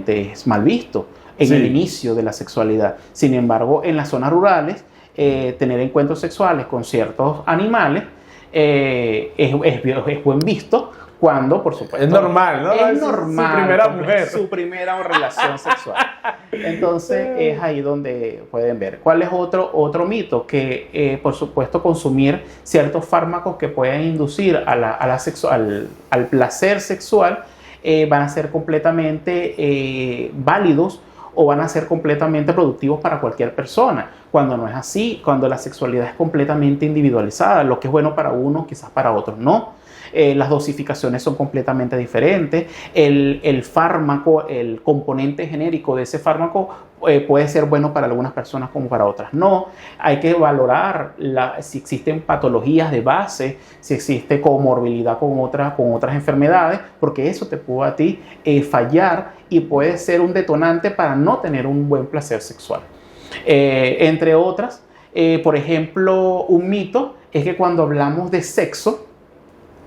es mal visto en el inicio de la sexualidad. Sin embargo, en las zonas rurales, tener encuentros sexuales con ciertos animales es buen visto cuando, por supuesto... Es normal, ¿no? Es normal. Su primera mujer. Su primera relación sexual. Entonces, es ahí donde pueden ver. ¿Cuál es otro mito? Que, por supuesto, consumir ciertos fármacos que pueden inducir al placer sexual van a ser completamente válidos o van a ser completamente productivos para cualquier persona, cuando no es así, cuando la sexualidad es completamente individualizada, lo que es bueno para uno quizás para otros no. Las dosificaciones son completamente diferentes, el fármaco, el componente genérico de ese fármaco puede ser bueno para algunas personas como para otras no. Hay que valorar si existen patologías de base, si existe comorbilidad con otras enfermedades, porque eso te puede a ti fallar y puede ser un detonante para no tener un buen placer sexual. Entre otras, por ejemplo, un mito es que cuando hablamos de sexo,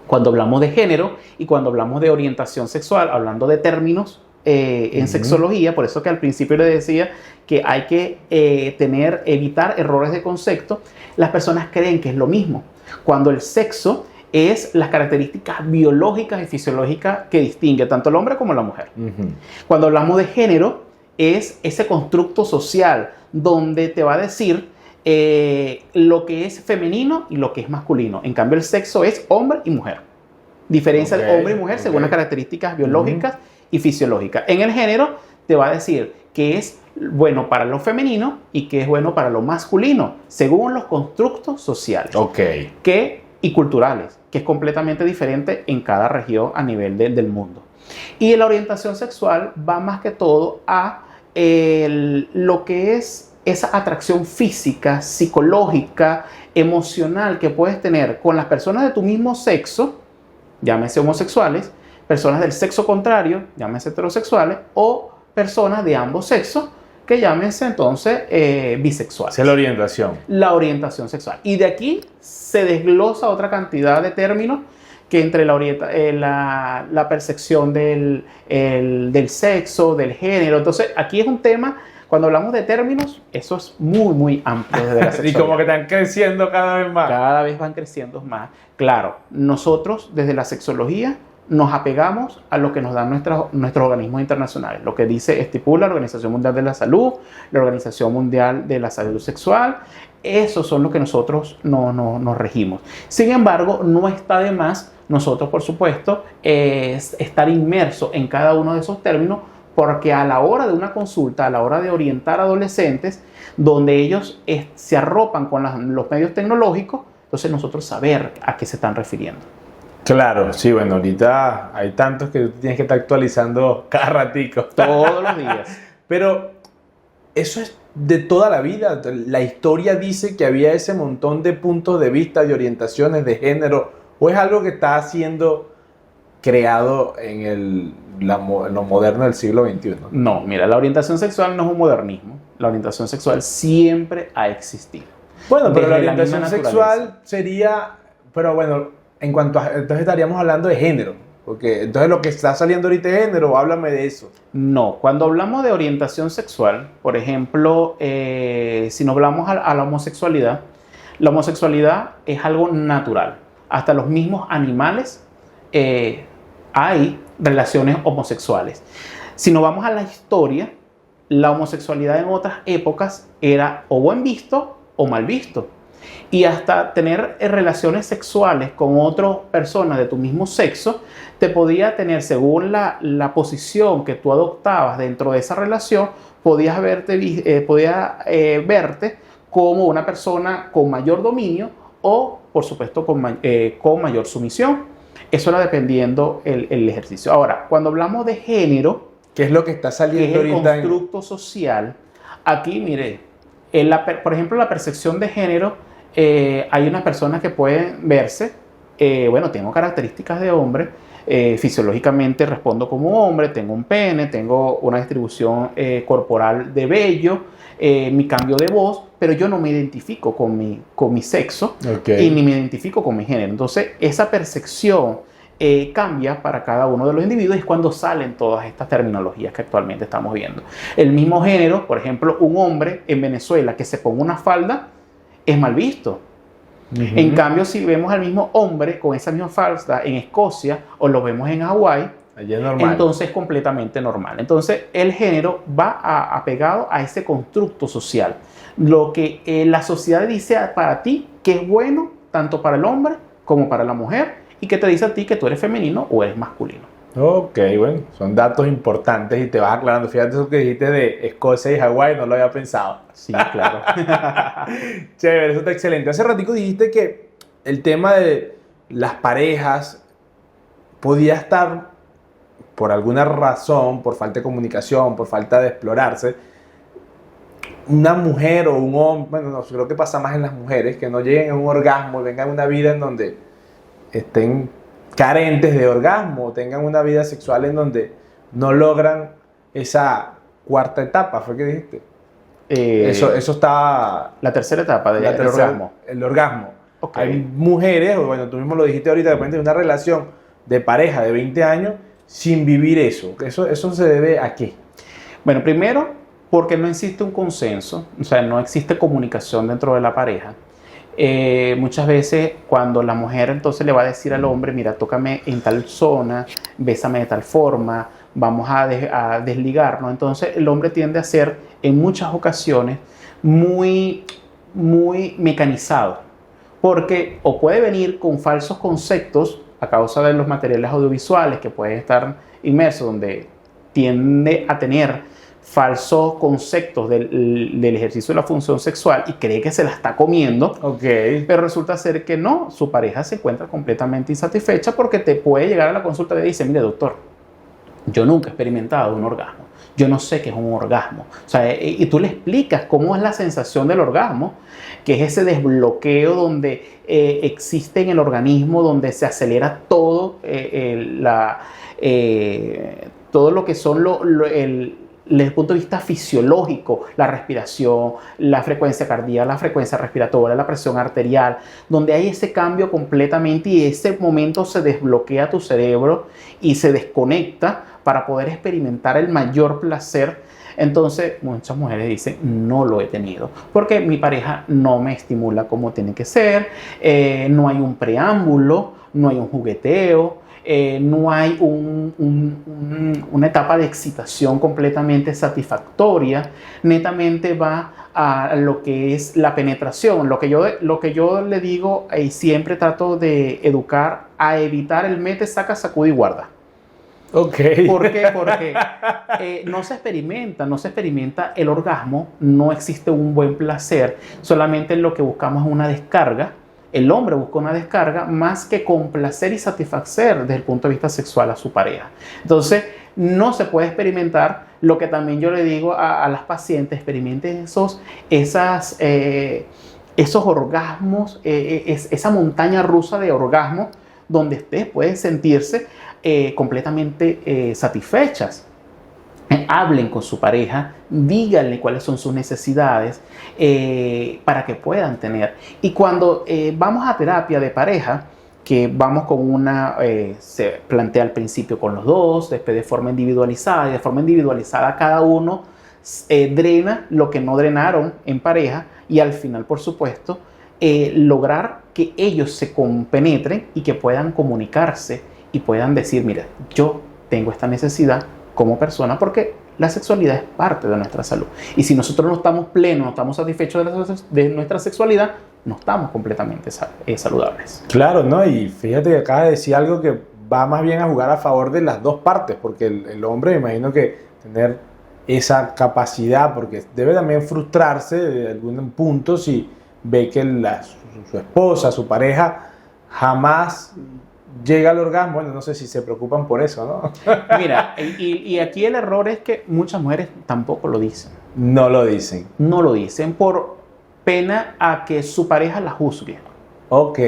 cuando hablamos de género y cuando hablamos de orientación sexual, hablando de términos en sexología, por eso que al principio le decía que hay que evitar errores de concepto, las personas creen que es lo mismo, cuando el sexo es las características biológicas y fisiológicas que distingue tanto el hombre como la mujer. Cuando hablamos de género, es ese constructo social donde te va a decir lo que es femenino y lo que es masculino. En cambio, el sexo es hombre y mujer. Diferencia de hombre y mujer según las características biológicas y fisiológicas. En el género te va a decir que es bueno para lo femenino y que es bueno para lo masculino, según los constructos sociales y culturales, que es completamente diferente en cada región a nivel del mundo. Y la orientación sexual va más que todo a lo que es esa atracción física, psicológica, emocional que puedes tener con las personas de tu mismo sexo, llámese homosexuales, personas del sexo contrario, llámese heterosexuales, o personas de ambos sexos, que llámense entonces bisexuales. Esa es la orientación. La orientación sexual. Y de aquí se desglosa otra cantidad de términos que entre la percepción del sexo, del género. Entonces, aquí es un tema. Cuando hablamos de términos, eso es muy, muy amplio desde la sexualidad. Y como que están creciendo cada vez más. Cada vez van creciendo más. Claro, nosotros desde la sexología nos apegamos a lo que nos dan nuestros organismos internacionales. Lo que estipula la Organización Mundial de la Salud, la Organización Mundial de la Salud Sexual. Esos son los que nosotros nos regimos. Sin embargo, no está de más nosotros, por supuesto, estar inmersos en cada uno de esos términos, porque a la hora de una consulta, a la hora de orientar a adolescentes, donde ellos se arropan con los medios tecnológicos, entonces nosotros saber a qué se están refiriendo. Claro, sí, bueno, ahorita hay tantos que tienes que estar actualizando cada ratico. Todos los días. Pero eso es de toda la vida. La historia dice que había ese montón de puntos de vista, de orientaciones, de género, o es algo que está siendo creado en lo moderno del siglo XXI. No, mira, la orientación sexual no es un modernismo. La orientación sexual siempre ha existido. Bueno, pero la Desde orientación sexual sería, pero bueno, entonces estaríamos hablando de género, porque entonces lo que está saliendo ahorita es género, háblame de eso. No, cuando hablamos de orientación sexual, por ejemplo, si no hablamos a la homosexualidad es algo natural. Hasta los mismos animales hay relaciones homosexuales. Si nos vamos a la historia, la homosexualidad en otras épocas era o buen visto o mal visto. Y hasta tener relaciones sexuales con otras personas de tu mismo sexo te podía tener, según la posición que tú adoptabas dentro de esa relación, podías verte como una persona con mayor dominio o, por supuesto, con mayor sumisión. Eso era dependiendo el ejercicio. Ahora, cuando hablamos de género, ¿qué es lo que está saliendo que es el ahorita? constructo social, aquí, mire, Por ejemplo, la percepción de género, hay unas personas que pueden verse, bueno, tengo características de hombre, fisiológicamente respondo como hombre, tengo un pene, tengo una distribución corporal de vello, mi cambio de voz, pero yo no me identifico con mi sexo, Okay. y ni me identifico con mi género. Entonces, esa percepción cambia para cada uno de los individuos, y es cuando salen todas estas terminologías que actualmente estamos viendo. El mismo género, por ejemplo, un hombre en Venezuela que se ponga una falda es mal visto. En cambio, si vemos al mismo hombre con esa misma falda en Escocia o lo vemos en Hawái, Allí es normal. entonces es completamente normal. Entonces, el género va apegado a ese constructo social. Lo que la sociedad dice para ti que es bueno, tanto para el hombre como para la mujer, y que te dice a ti que tú eres femenino o eres masculino. Ok, bueno, son datos importantes y te vas aclarando. Fíjate eso que dijiste de Escocia y Hawái, no lo había pensado. Sí, claro. Chévere, eso está excelente. Hace ratico dijiste que el tema de las parejas podía estar, por alguna razón, por falta de comunicación, por falta de explorarse, una mujer o un hombre, bueno, no, creo que pasa más en las mujeres, que no lleguen a un orgasmo y vengan a una vida en donde estén carentes de orgasmo, tengan una vida sexual en donde no logran esa cuarta etapa, ¿fue que dijiste? Eso está... La tercera etapa del orgasmo. El orgasmo. Okay. Hay mujeres, o bueno, tú mismo lo dijiste ahorita, de repente una relación de pareja de 20 años sin vivir eso. ¿Eso se debe a qué? Bueno, primero, porque no existe un consenso, o sea, no existe comunicación dentro de la pareja. Muchas veces cuando la mujer entonces le va a decir al hombre, mira, tócame en tal zona, bésame de tal forma, vamos a desligarnos. Entonces el hombre tiende a ser en muchas ocasiones muy mecanizado, porque o puede venir con falsos conceptos a causa de los materiales audiovisuales que pueden estar inmersos, donde tiende a tener falsos conceptos del ejercicio de la función sexual y cree que se la está comiendo, Okay. pero resulta ser que no, su pareja se encuentra completamente insatisfecha porque te puede llegar a la consulta y dice, mire doctor, yo nunca he experimentado un orgasmo, yo no sé qué es un orgasmo, o sea, y tú le explicas cómo es la sensación del orgasmo, que es ese desbloqueo donde existe en el organismo, donde se acelera todo, todo lo que son desde el punto de vista fisiológico, la respiración, la frecuencia cardíaca, la frecuencia respiratoria, la presión arterial, donde hay ese cambio completamente y ese momento se desbloquea tu cerebro y se desconecta para poder experimentar el mayor placer. Entonces, muchas mujeres dicen, no lo he tenido, porque mi pareja no me estimula como tiene que ser, no hay un preámbulo, no hay un jugueteo, no hay una etapa de excitación completamente satisfactoria, netamente va a lo que es la penetración, lo que yo le digo y siempre trato de educar a evitar el mete, saca, sacude y guarda. Okay. ¿Por qué? Porque no se experimenta el orgasmo, no existe un buen placer, solamente lo que buscamos es una descarga. El hombre busca una descarga más que complacer y satisfacer desde el punto de vista sexual a su pareja. Entonces, no se puede experimentar lo que también yo le digo a las pacientes, experimenten esos orgasmos, esa montaña rusa de orgasmos donde ustedes pueden sentirse completamente satisfechas. Hablen con su pareja, díganle cuáles son sus necesidades para que puedan tener. Y cuando vamos a terapia de pareja, que vamos con se plantea al principio con los dos, después de forma individualizada, y de forma individualizada cada uno drena lo que no drenaron en pareja, y al final, por supuesto, lograr que ellos se compenetren y que puedan comunicarse y puedan decir, mira, yo tengo esta necesidad como persona, porque la sexualidad es parte de nuestra salud. Y si nosotros no estamos plenos, no estamos satisfechos de nuestra sexualidad, no estamos completamente saludables. Claro, ¿no? Y fíjate que acaba de decir algo que va más bien a jugar a favor de las dos partes, porque el hombre, me imagino que tener esa capacidad, porque debe también frustrarse de algún punto si ve que su esposa, su pareja, jamás llega al orgasmo. Bueno, no sé si se preocupan por eso, ¿no? Mira, y aquí el error es que muchas mujeres tampoco lo dicen. No lo dicen. No lo dicen por pena a que su pareja la juzgue. Ok,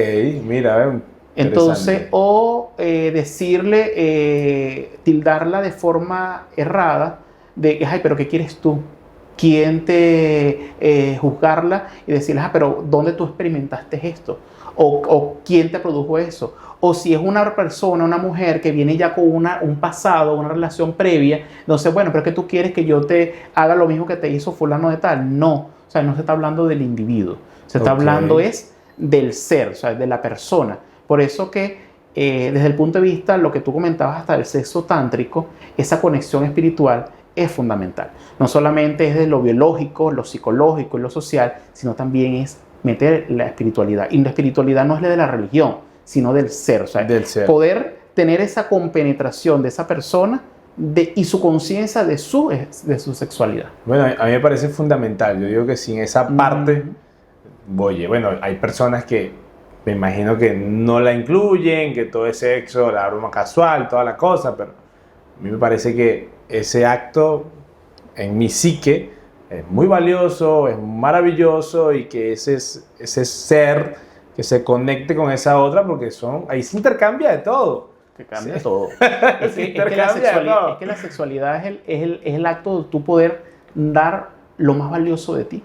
mira, Entonces, interesante. o decirle, tildarla de forma errada, de que, ay, pero ¿qué quieres tú? ¿Quién te juzgarla y decirle, ah, pero ¿dónde tú experimentaste esto? O ¿quién te produjo eso? O si es una persona, una mujer que viene ya con un pasado, una relación previa, entonces, bueno, pero es que tú quieres que yo te haga lo mismo que te hizo fulano de tal. No, o sea, no se está hablando del individuo, se está Ok. hablando es del ser, o sea, de la persona. Por eso que desde el punto de vista, lo que tú comentabas hasta del sexo tántrico, esa conexión espiritual es fundamental. No solamente es de lo biológico, lo psicológico y lo social, sino también es meter la espiritualidad. Y la espiritualidad no es la de la religión, sino del ser. O sea, Del ser. poder tener esa compenetración de esa persona y su conciencia de su sexualidad. Bueno, a mí me parece fundamental. Yo digo que sin esa parte, oye, bueno, hay personas que me imagino que no la incluyen, que todo es sexo, la broma casual, toda la cosa, pero a mí me parece que ese acto en mi psique es muy valioso, es maravilloso y que ese ser que se conecte con esa otra, porque ahí se intercambia de todo. Que cambia Sí. todo. Se Es que intercambia, ¿no? es que la sexualidad es el acto de tú poder dar lo más valioso de ti,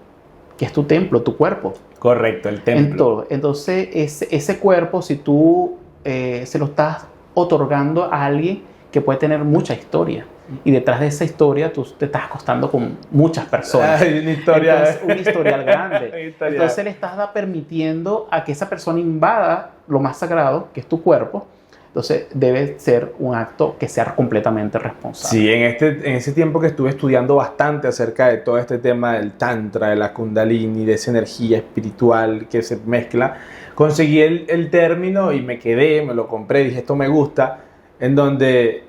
que es tu templo, tu cuerpo. Correcto, el templo. Entonces, ese cuerpo, si tú se lo estás otorgando a alguien que puede tener mucha historia, y detrás de esa historia tú te estás acostando con muchas personas. Hay una historia. Entonces, un historial grande. Una historia. Entonces le estás permitiendo a que esa persona invada lo más sagrado, que es tu cuerpo. Entonces debe ser un acto que sea completamente responsable. Sí, en ese tiempo que estuve estudiando bastante acerca de todo este tema del tantra, de la kundalini, de esa energía espiritual que se mezcla, conseguí el término y me quedé, me lo compré, dije esto me gusta, en donde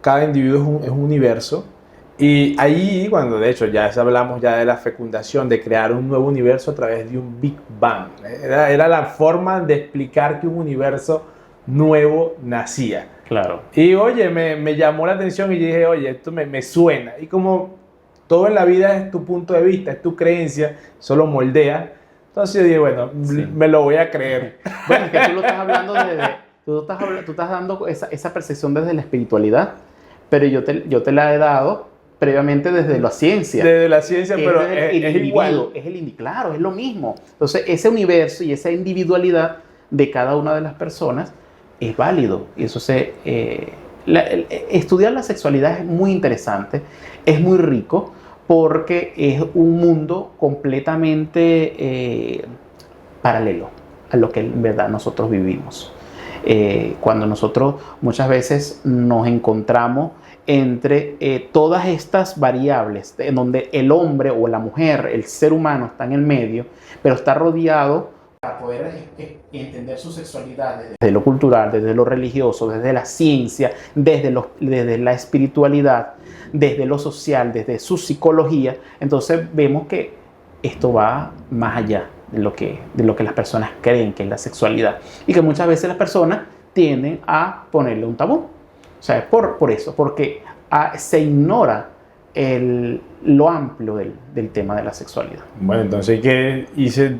cada individuo es un universo. Y ahí, cuando de hecho ya hablamos ya de la fecundación, de crear un nuevo universo a través de un Big Bang. Era la forma de explicar que un universo nuevo nacía. Claro. Y oye, me llamó la atención y dije, oye, esto me suena. Y como todo en la vida es tu punto de vista, es tu creencia, solo moldea. Entonces yo dije, bueno, Sí. me lo voy a creer. Bueno, es que tú lo estás hablando tú estás dando esa percepción desde la espiritualidad, pero yo te la he dado previamente desde la ciencia. Desde la ciencia, Que pero desde el es individuo, igual. claro, es lo mismo. Entonces, ese universo y esa individualidad de cada una de las personas es válido. Y eso estudiar la sexualidad es muy interesante, es muy rico, porque es un mundo completamente paralelo a lo que en verdad nosotros vivimos. Cuando nosotros muchas veces nos encontramos entre todas estas variables, en donde el hombre o la mujer, el ser humano está en el medio, pero está rodeado para poder entender su sexualidad desde lo cultural, desde lo religioso, desde la ciencia, desde la espiritualidad, desde lo social, desde su psicología. Entonces vemos que esto va más allá de lo que las personas creen que es la sexualidad, y que muchas veces las personas tienden a ponerle un tabú. O sea, es por eso, porque se ignora lo amplio del tema de la sexualidad. Bueno, entonces hay que irse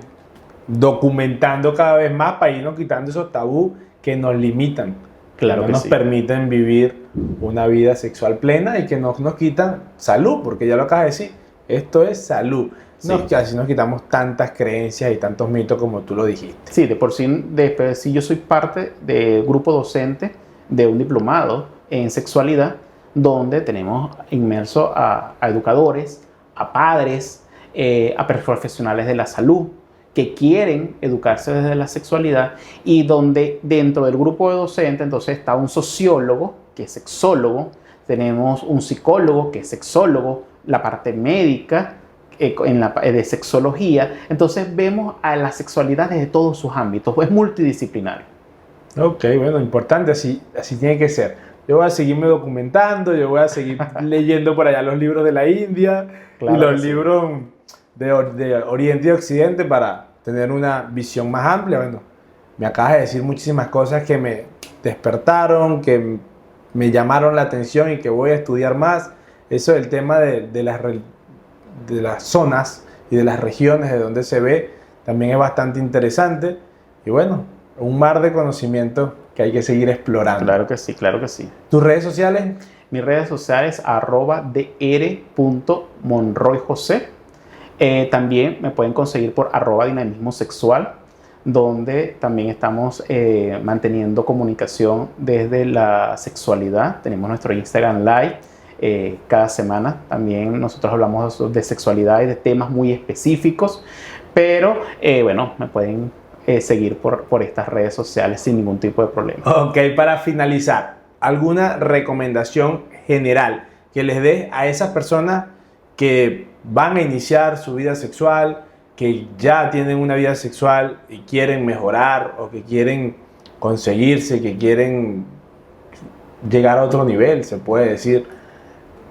documentando cada vez más para irnos quitando esos tabús que nos limitan, Claro que no que nos sí. permiten vivir una vida sexual plena y que nos quitan salud, porque ya lo acabas de decir, esto es salud. Sí. Así nos quitamos tantas creencias y tantos mitos como tú lo dijiste. Sí, de por sí yo soy parte del grupo docente de un diplomado en sexualidad, donde tenemos inmersos a educadores, a padres, a profesionales de la salud que quieren educarse desde la sexualidad, y donde dentro del grupo de docentes entonces está un sociólogo que es sexólogo, tenemos un psicólogo que es sexólogo, la parte médica de sexología. Entonces vemos a la sexualidad desde todos sus ámbitos, es multidisciplinario. Ok, bueno, importante, así tiene que ser. Yo voy a seguirme documentando, yo voy a seguir leyendo por allá los libros de la India, Claro y los que sí. libros de Oriente y Occidente para tener una visión más amplia. Bueno, me acabas de decir muchísimas cosas que me despertaron, que me llamaron la atención y que voy a estudiar más. Eso del tema de las zonas y de las regiones de donde se ve también es bastante interesante. Y bueno, un mar de conocimiento que hay que seguir explorando. Claro que sí, claro que sí. ¿Tus redes sociales? Mis redes sociales, @dr.monroyjose. También me pueden conseguir por @dinamismo sexual, donde también estamos manteniendo comunicación desde la sexualidad. Tenemos nuestro Instagram Live cada semana. También nosotros hablamos de sexualidad y de temas muy específicos, pero bueno, me pueden seguir por estas redes sociales sin ningún tipo de problema. Ok, para finalizar, ¿alguna recomendación general que les dé a esas personas que van a iniciar su vida sexual, que ya tienen una vida sexual y quieren mejorar o que quieren conseguirse, que quieren llegar a otro nivel, se puede decir,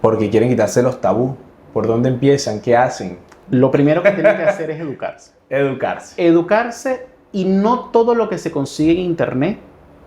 porque quieren quitarse los tabús? ¿Por dónde empiezan? ¿Qué hacen? Lo primero que tienen que hacer es educarse. Educarse. Educarse, y no todo lo que se consigue en internet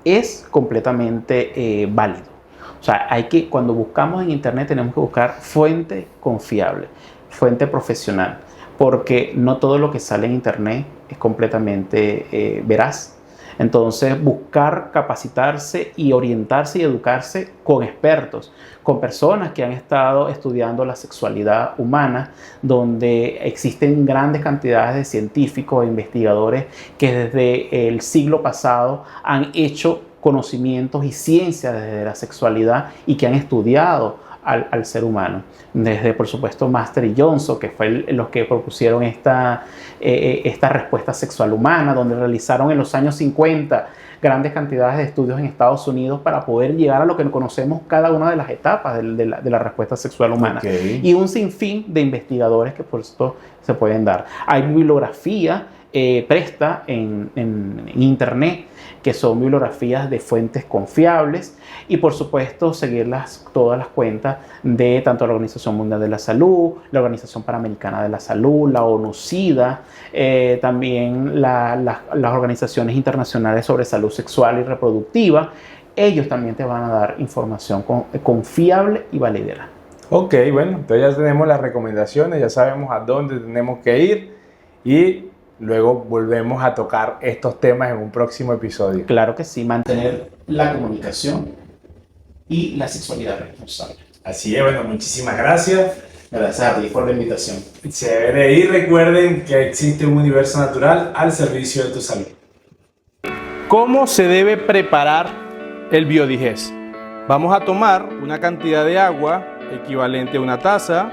es completamente válido. O sea, cuando buscamos en internet tenemos que buscar fuente confiable, fuente profesional, porque no todo lo que sale en internet es completamente veraz. Entonces, buscar capacitarse y orientarse y educarse con expertos, con personas que han estado estudiando la sexualidad humana, donde existen grandes cantidades de científicos e investigadores que desde el siglo pasado han hecho conocimientos y ciencias desde la sexualidad y que han estudiado al ser humano. Desde, por supuesto, Master y Johnson, que fue los que propusieron esta respuesta sexual humana, donde realizaron en los años 50 grandes cantidades de estudios en Estados Unidos para poder llegar a lo que conocemos cada una de las etapas de la respuesta sexual humana. Okay. Y un sinfín de investigadores que por esto se pueden dar. Hay bibliografía presta en internet, que son bibliografías de fuentes confiables, y por supuesto seguir todas las cuentas de tanto la Organización Mundial de la Salud, la Organización Panamericana de la Salud, la ONU-SIDA, también las organizaciones internacionales sobre salud sexual y reproductiva. Ellos también te van a dar información confiable y valedera. Ok, bueno, entonces ya tenemos las recomendaciones, ya sabemos a dónde tenemos que ir y luego volvemos a tocar estos temas en un próximo episodio. Claro que sí, mantener la comunicación y la sexualidad responsable. Así es, bueno, muchísimas gracias. Gracias a ti por la invitación. Chévere, y recuerden que existe un universo natural al servicio de tu salud. ¿Cómo se debe preparar el biodigés? Vamos a tomar una cantidad de agua equivalente a una taza.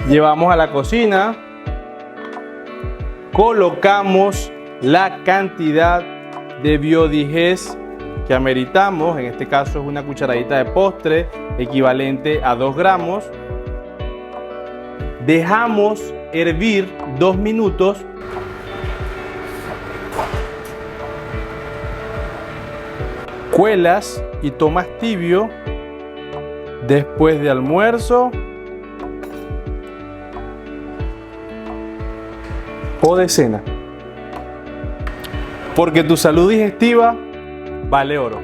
Llevamos a la cocina, colocamos la cantidad de biodigés que ameritamos, en este caso es una cucharadita de postre equivalente a 2 gramos. Dejamos hervir 2 minutos. Cuelas y tomas tibio después de almuerzo o de cena, porque tu salud digestiva vale oro.